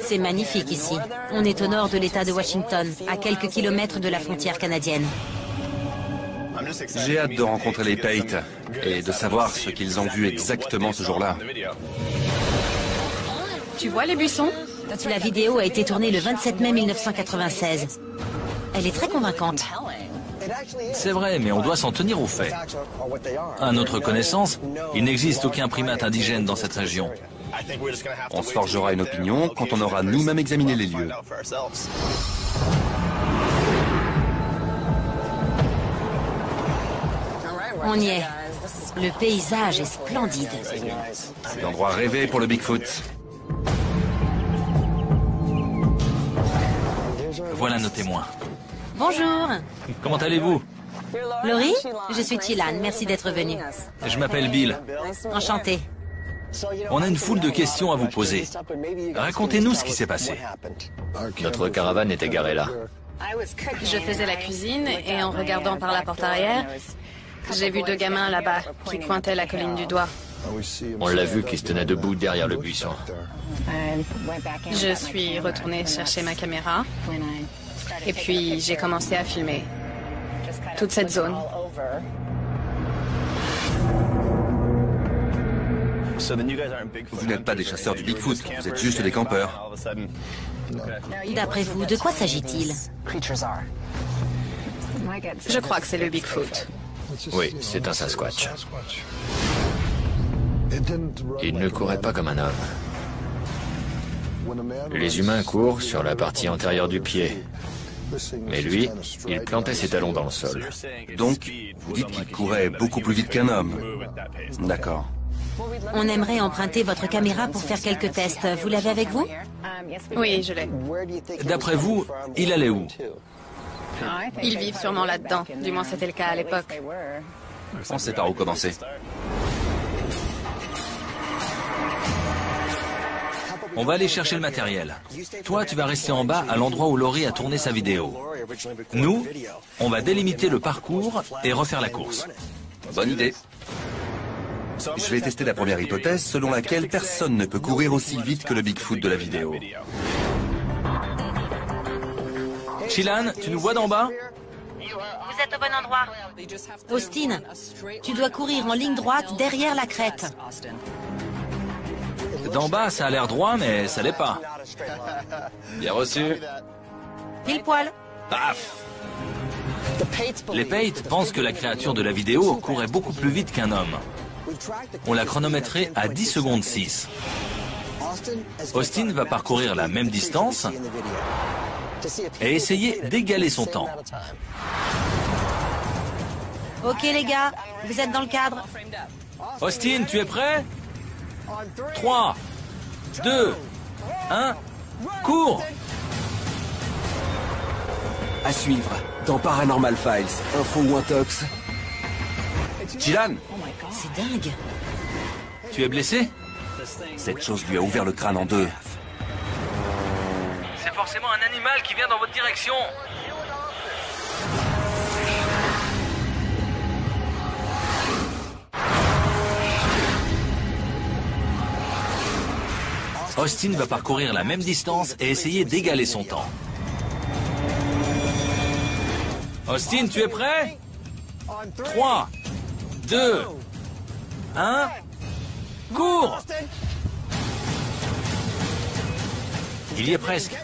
C'est magnifique ici. On est au nord de l'État de Washington, à quelques kilomètres de la frontière canadienne. J'ai hâte de rencontrer les Pate et de savoir ce qu'ils ont vu exactement ce jour-là. Tu vois les buissons? La vidéo a été tournée le 27 mai 1996. Elle est très convaincante. C'est vrai, mais on doit s'en tenir aux faits. À notre connaissance, il n'existe aucun primate indigène dans cette région. On se forgera une opinion quand on aura nous-mêmes examiné les lieux. On y est. Le paysage est splendide. C'est l'endroit rêvé pour le Bigfoot. Voilà nos témoins. Bonjour. Comment allez-vous? Laurie, je suis Chilan. Merci d'être venue. Je m'appelle Bill. Enchantée. On a une foule de questions à vous poser. Racontez-nous ce qui s'est passé. Notre caravane était garée là. Je faisais la cuisine et en regardant par la porte arrière, j'ai vu deux gamins là-bas qui pointaient la colline du doigt. On l'a vu qui se tenait debout derrière le buisson. Je suis retournée chercher ma caméra et puis j'ai commencé à filmer toute cette zone. Vous n'êtes pas des chasseurs du Bigfoot, vous êtes juste des campeurs. D'après vous, de quoi s'agit-il? Je crois que c'est le Bigfoot. Oui, c'est un Sasquatch. Il ne courait pas comme un homme. Les humains courent sur la partie antérieure du pied. Mais lui, il plantait ses talons dans le sol. Donc, vous dites qu'il courait beaucoup plus vite qu'un homme. D'accord. On aimerait emprunter votre caméra pour faire quelques tests. Vous l'avez avec vous? Oui, je l'ai. D'après vous, il allait où? Ils vivent sûrement là-dedans. Du moins, c'était le cas à l'époque. On sait par où commencer. On va aller chercher le matériel. Toi, tu vas rester en bas à l'endroit où Laurie a tourné sa vidéo. Nous, on va délimiter le parcours et refaire la course. Bonne idée. Je vais tester la première hypothèse selon laquelle personne ne peut courir aussi vite que le Bigfoot de la vidéo. Chilan, tu nous vois d'en bas? Vous êtes au bon endroit. Austin, tu dois courir en ligne droite derrière la crête. D'en bas, ça a l'air droit, mais ça l'est pas. Bien reçu. Pile poil. Paf! Les Pate pensent que la créature de la vidéo courait beaucoup plus vite qu'un homme. On l'a chronométré à 10 secondes 6. Austin va parcourir la même distance et essayer d'égaler son temps. Ok les gars, vous êtes dans le cadre. Austin, tu es prêt? 3, 2, 1, cours! À suivre, dans Paranormal Files, info ou intox. Chilan, C'est dingue. Tu es blessé? cette chose lui a ouvert le crâne en deux. C'est forcément un animal qui vient dans votre direction. Austin va parcourir la même distance et essayer d'égaler son temps. Austin, tu es prêt? 3, 2, 1, cours! Il y est presque.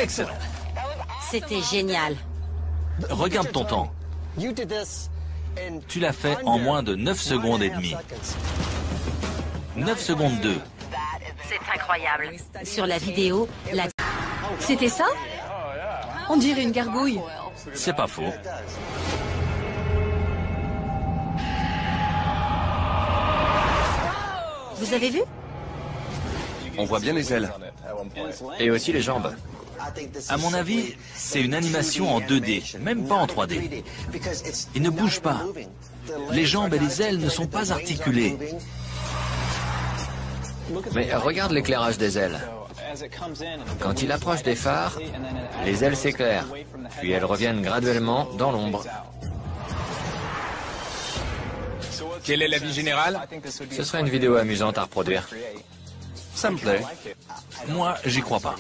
Excellent. C'était génial. Regarde ton temps. Tu l'as fait en moins de 9 secondes et demie. 9 secondes 2. C'est incroyable. Sur la vidéo, la... C'était ça? On dirait une gargouille. C'est pas faux. Vous avez vu? On voit bien les ailes. Et aussi les jambes. À mon avis, c'est une animation en 2D, même pas en 3D. Il ne bouge pas. Les jambes et les ailes ne sont pas articulées. Mais regarde l'éclairage des ailes. Quand il approche des phares, les ailes s'éclairent, puis elles reviennent graduellement dans l'ombre. Quel est l'avis général? Ce serait une vidéo amusante à reproduire. Ça me plaît. Moi, j'y crois pas.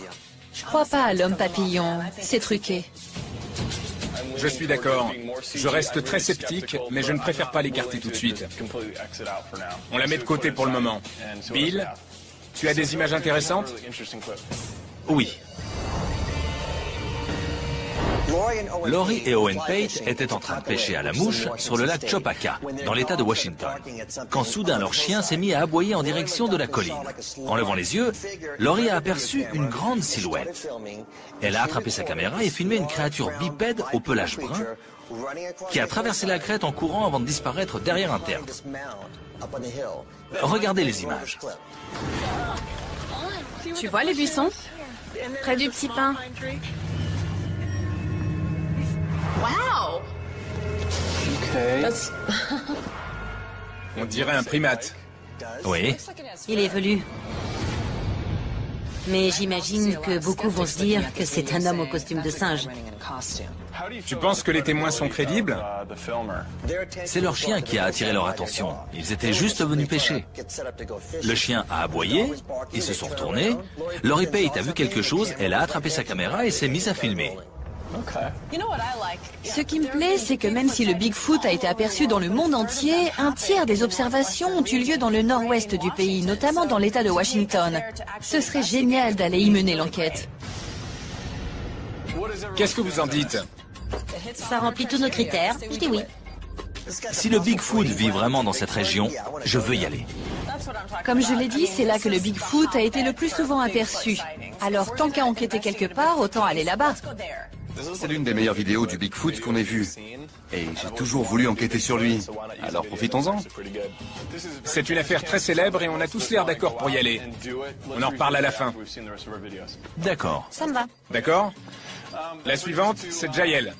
Je crois pas à l'homme papillon. C'est truqué. Je suis d'accord. Je reste très sceptique, mais je ne préfère pas l'écarter tout de suite. On la met de côté pour le moment. Bill, tu as des images intéressantes? Oui. Laurie et Owen Pate étaient en train de pêcher à la mouche sur le lac Chopaka, dans l'état de Washington, quand soudain leur chien s'est mis à aboyer en direction de la colline. En levant les yeux, Laurie a aperçu une grande silhouette. Elle a attrapé sa caméra et filmé une créature bipède au pelage brun qui a traversé la crête en courant avant de disparaître derrière un tertre. Regardez les images. Tu vois les buissons? Près du petit pin. Wow! On dirait un primate. Oui. Il évolue. Mais j'imagine que beaucoup vont se dire que c'est un homme au costume de singe. Tu penses que les témoins sont crédibles? C'est leur chien qui a attiré leur attention. Ils étaient juste venus pêcher. Le chien a aboyé, ils se sont retournés. Laurie Pate a vu quelque chose, elle a attrapé sa caméra et s'est mise à filmer. Ce qui me plaît, c'est que même si le Bigfoot a été aperçu dans le monde entier, un tiers des observations ont eu lieu dans le nord-ouest du pays, notamment dans l'État de Washington. Ce serait génial d'aller y mener l'enquête. Qu'est-ce que vous en dites? Ça remplit tous nos critères. Je dis oui. Si le Bigfoot vit vraiment dans cette région, je veux y aller. Comme je l'ai dit, c'est là que le Bigfoot a été le plus souvent aperçu. Alors, tant qu'à enquêter quelque part, autant aller là-bas. C'est l'une des meilleures vidéos du Bigfoot qu'on ait vues. Et j'ai toujours voulu enquêter sur lui. Alors profitons-en. C'est une affaire très célèbre et on a tous l'air d'accord pour y aller. On en reparle à la fin. D'accord. Ça me va. D'accord? La suivante, c'est Jael.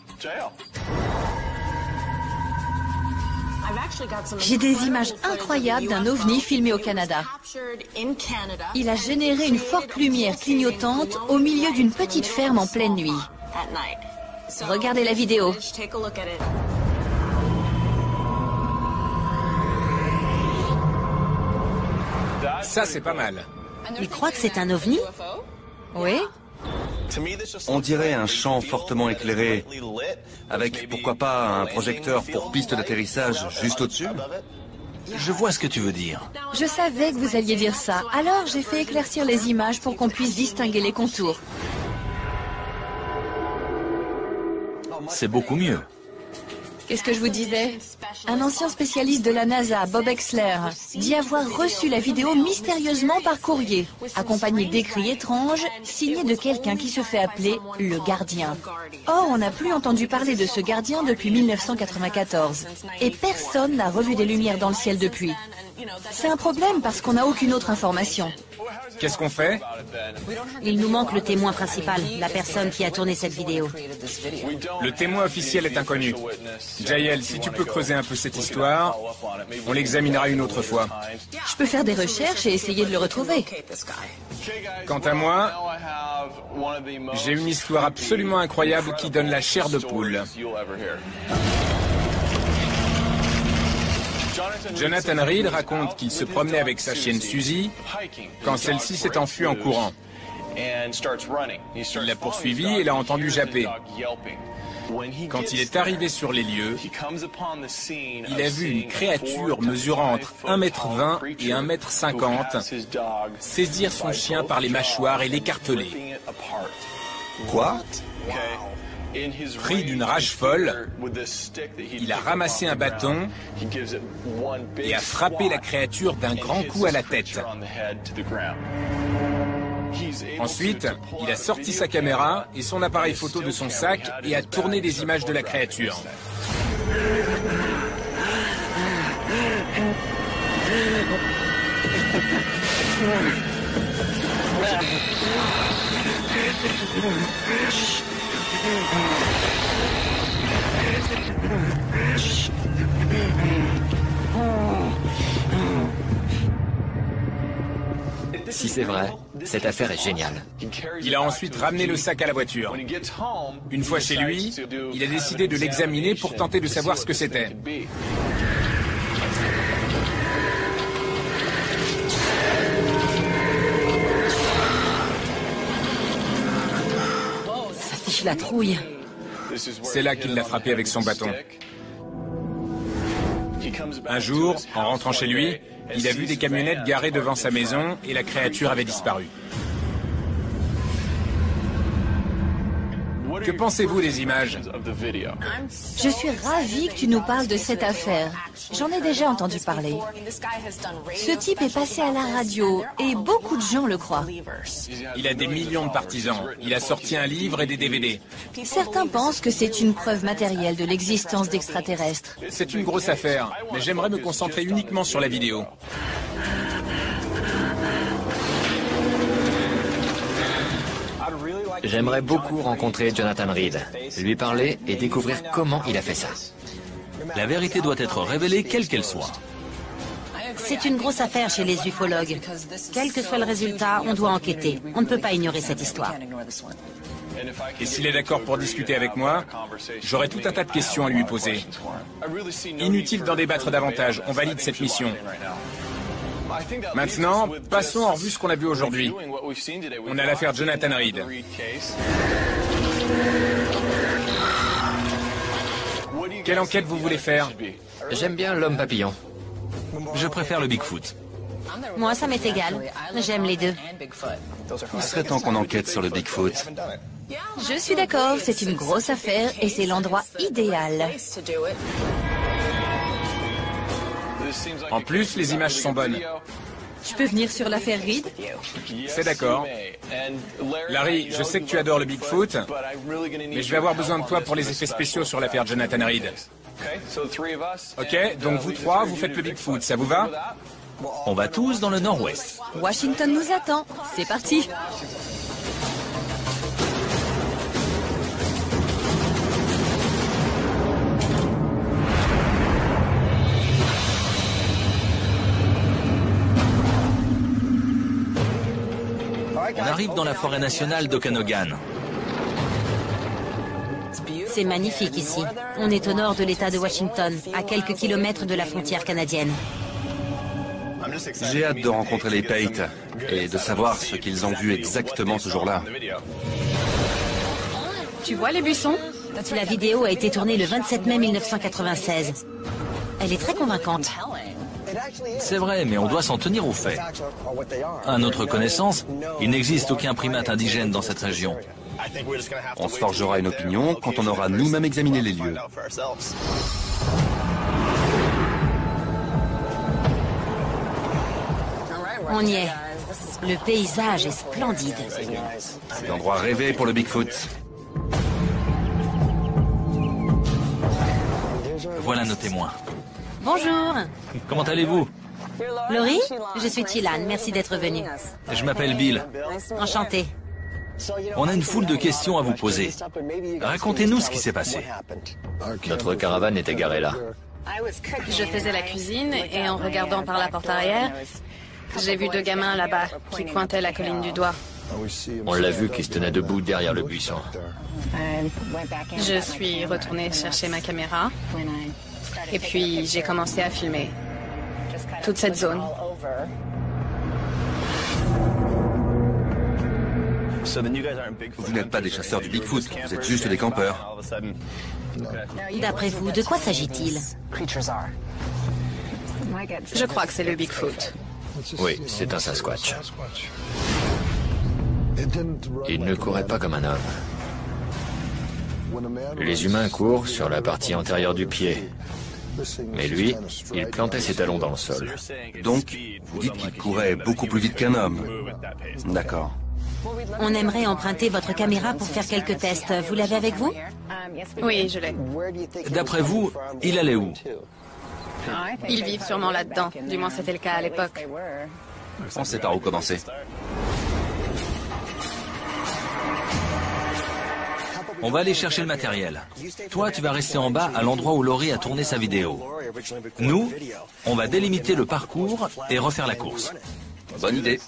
J'ai des images incroyables d'un ovni filmé au Canada. Il a généré une forte lumière clignotante au milieu d'une petite ferme en pleine nuit. Regardez la vidéo. Ça, c'est pas mal. Il croit que c'est un ovni? Oui? On dirait un champ fortement éclairé, avec pourquoi pas un projecteur pour piste d'atterrissage juste au-dessus. Je vois ce que tu veux dire. Je savais que vous alliez dire ça. Alors j'ai fait éclaircir les images pour qu'on puisse distinguer les contours. C'est beaucoup mieux. Qu'est-ce que je vous disais? Un ancien spécialiste de la NASA, Bob Exler, dit avoir reçu la vidéo mystérieusement par courrier, accompagné d'écrits étranges, signés de quelqu'un qui se fait appeler le gardien. Or, on n'a plus entendu parler de ce gardien depuis 1994. Et personne n'a revu des lumières dans le ciel depuis. C'est un problème parce qu'on n'a aucune autre information. Qu'est-ce qu'on fait? Il nous manque le témoin principal, la personne qui a tourné cette vidéo. Le témoin officiel est inconnu. Jael, si tu peux creuser un peu cette histoire, on l'examinera une autre fois. Je peux faire des recherches et essayer de le retrouver. Quant à moi, j'ai une histoire absolument incroyable qui donne la chair de poule. Jonathan Reed raconte qu'il se promenait avec sa chienne Suzy quand celle-ci s'est enfuie en courant. Il l'a poursuivie et l'a entendu japper. Quand il est arrivé sur les lieux, il a vu une créature mesurant entre 1,20 m et 1,50 m saisir son chien par les mâchoires et l'écarteler. Quoi? Pris d'une rage folle, il a ramassé un bâton et a frappé la créature d'un grand coup à la tête. Ensuite, il a sorti sa caméra et son appareil photo de son sac et a tourné des images de la créature. Si c'est vrai, cette affaire est géniale. Il a ensuite ramené le sac à la voiture. Une fois chez lui, il a décidé de l'examiner pour tenter de savoir ce que c'était. Ça fiche la trouille. C'est là qu'il l'a frappé avec son bâton. Un jour, en rentrant chez lui, il a vu des camionnettes garées devant sa maison et la créature avait disparu. Que pensez-vous des images? Je suis ravie que tu nous parles de cette affaire. J'en ai déjà entendu parler. Ce type est passé à la radio et beaucoup de gens le croient. Il a des millions de partisans. Il a sorti un livre et des DVD. Certains pensent que c'est une preuve matérielle de l'existence d'extraterrestres. C'est une grosse affaire, mais j'aimerais me concentrer uniquement sur la vidéo. J'aimerais beaucoup rencontrer Jonathan Reed, lui parler et découvrir comment il a fait ça. La vérité doit être révélée quelle qu'elle soit. C'est une grosse affaire chez les ufologues. Quel que soit le résultat, on doit enquêter. On ne peut pas ignorer cette histoire. Et s'il est d'accord pour discuter avec moi, j'aurai tout un tas de questions à lui poser. Inutile d'en débattre davantage, on valide cette mission. Maintenant, passons en revue ce qu'on a vu aujourd'hui. On a l'affaire Jonathan Reed. Quelle enquête vous voulez faire? J'aime bien l'homme papillon. Je préfère le Bigfoot. Moi, ça m'est égal. J'aime les deux. Il serait temps qu'on enquête sur le Bigfoot. Je suis d'accord, c'est une grosse affaire et c'est l'endroit idéal. En plus, les images sont bonnes. Je peux venir sur l'affaire Reed? C'est d'accord. Larry, je sais que tu adores le Bigfoot, mais je vais avoir besoin de toi pour les effets spéciaux sur l'affaire Jonathan Reed. Ok, donc vous trois, vous faites le Bigfoot, ça vous va? On va tous dans le nord-ouest. Washington nous attend. C'est parti. On arrive dans la forêt nationale d'Okanogan. C'est magnifique ici. On est au nord de l'État de Washington, à quelques kilomètres de la frontière canadienne. J'ai hâte de rencontrer les Pate et de savoir ce qu'ils ont vu exactement ce jour-là. Tu vois les buissons? La vidéo a été tournée le 27 mai 1996. Elle est très convaincante. C'est vrai, mais on doit s'en tenir aux faits. À notre connaissance, il n'existe aucun primate indigène dans cette région. On se forgera une opinion quand on aura nous-mêmes examiné les lieux. On y est. Le paysage est splendide. C'est l'endroit rêvé pour le Bigfoot. Voilà nos témoins. Bonjour. Comment allez-vous? Laurie, je suis Tilan. Merci d'être venue. Je m'appelle Bill. Enchantée. On a une foule de questions à vous poser. Racontez-nous ce qui s'est passé. Notre caravane était garée là. Je faisais la cuisine et en regardant par la porte arrière, j'ai vu deux gamins là-bas qui pointaient la colline du doigt. On l'a vu qui se tenait debout derrière le buisson. Je suis retournée chercher ma caméra et puis j'ai commencé à filmer toute cette zone. Vous n'êtes pas des chasseurs du Bigfoot, vous êtes juste des campeurs. D'après vous, de quoi s'agit-il? Je crois que c'est le Bigfoot. Oui, c'est un Sasquatch. Il ne courait pas comme un homme. Les humains courent sur la partie antérieure du pied. Mais lui, il plantait ses talons dans le sol. Donc, vous dites qu'il courait beaucoup plus vite qu'un homme. D'accord. On aimerait emprunter votre caméra pour faire quelques tests. Vous l'avez avec vous? Oui, je l'ai. D'après vous, il allait où? Ils vivent sûrement là-dedans. Du moins, c'était le cas à l'époque. On sait par où commencer. On va aller chercher le matériel. Toi, tu vas rester en bas à l'endroit où Laurie a tourné sa vidéo. Nous, on va délimiter le parcours et refaire la course. Bonne idée.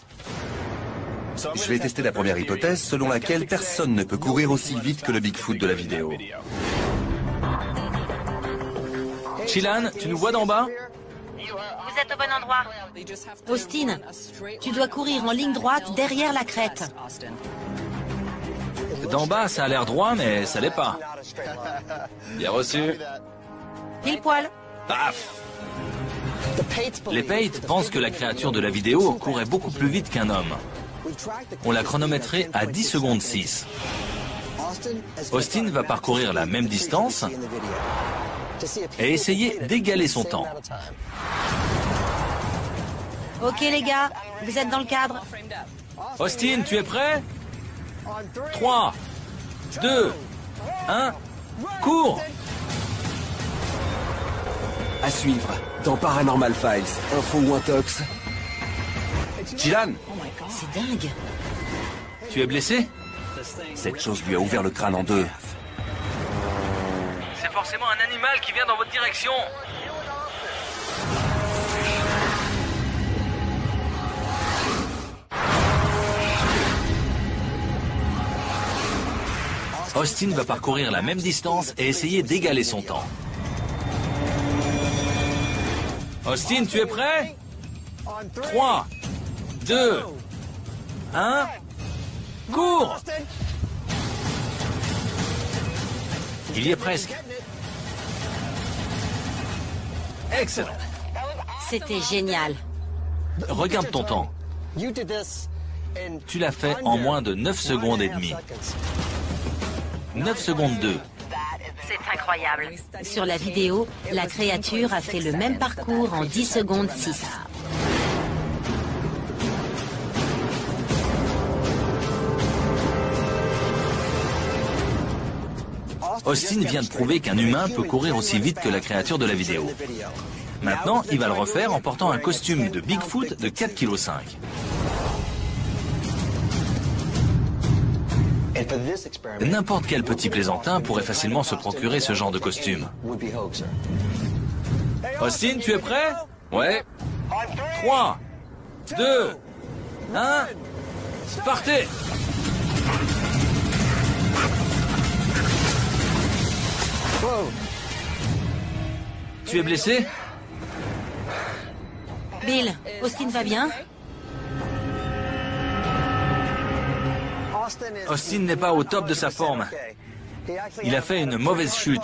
Je vais tester la première hypothèse selon laquelle personne ne peut courir aussi vite que le Bigfoot de la vidéo. Chilan, tu nous vois d'en bas? Vous êtes au bon endroit. Austin, tu dois courir en ligne droite derrière la crête. D'en bas, ça a l'air droit, mais ça l'est pas. Bien reçu. Pile poil. Paf! Les Pate pensent que la créature de la vidéo courait beaucoup plus vite qu'un homme. On l'a chronométré à 10 secondes 6. Austin va parcourir la même distance et essayer d'égaler son temps. Ok les gars, vous êtes dans le cadre. Austin, tu es prêt? 3, 2, 1, cours! À suivre dans Paranormal Files, info ou intox. Chilan, C'est dingue. Tu es blessé? cette chose lui a ouvert le crâne en deux. C'est forcément un animal qui vient dans votre direction. Austin va parcourir la même distance et essayer d'égaler son temps. Austin, tu es prêt? 3, 2, 1, cours! Il y est presque. Excellent. C'était génial. Regarde ton temps. Tu l'as fait en moins de 9 secondes et demie. 9 secondes 2. C'est incroyable. Sur la vidéo, la créature a fait le même parcours en 10 secondes 6. Austin vient de prouver qu'un humain peut courir aussi vite que la créature de la vidéo. Maintenant, il va le refaire en portant un costume de Bigfoot de 4,5 kg. N'importe quel petit plaisantin pourrait facilement se procurer ce genre de costume. Austin, tu es prêt? Ouais. 3, 2, 1, partez! Tu es blessé? Bill, Austin va bien? Austin n'est pas au top de sa forme. Il a fait une mauvaise chute.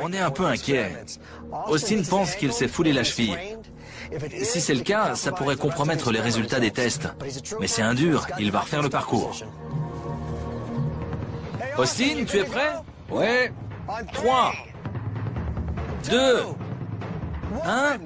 On est un peu inquiet. Austin pense qu'il s'est foulé la cheville. Si c'est le cas, ça pourrait compromettre les résultats des tests. Mais c'est un dur, il va refaire le parcours. Austin, tu es prêt? Ouais. 3, 2, 1...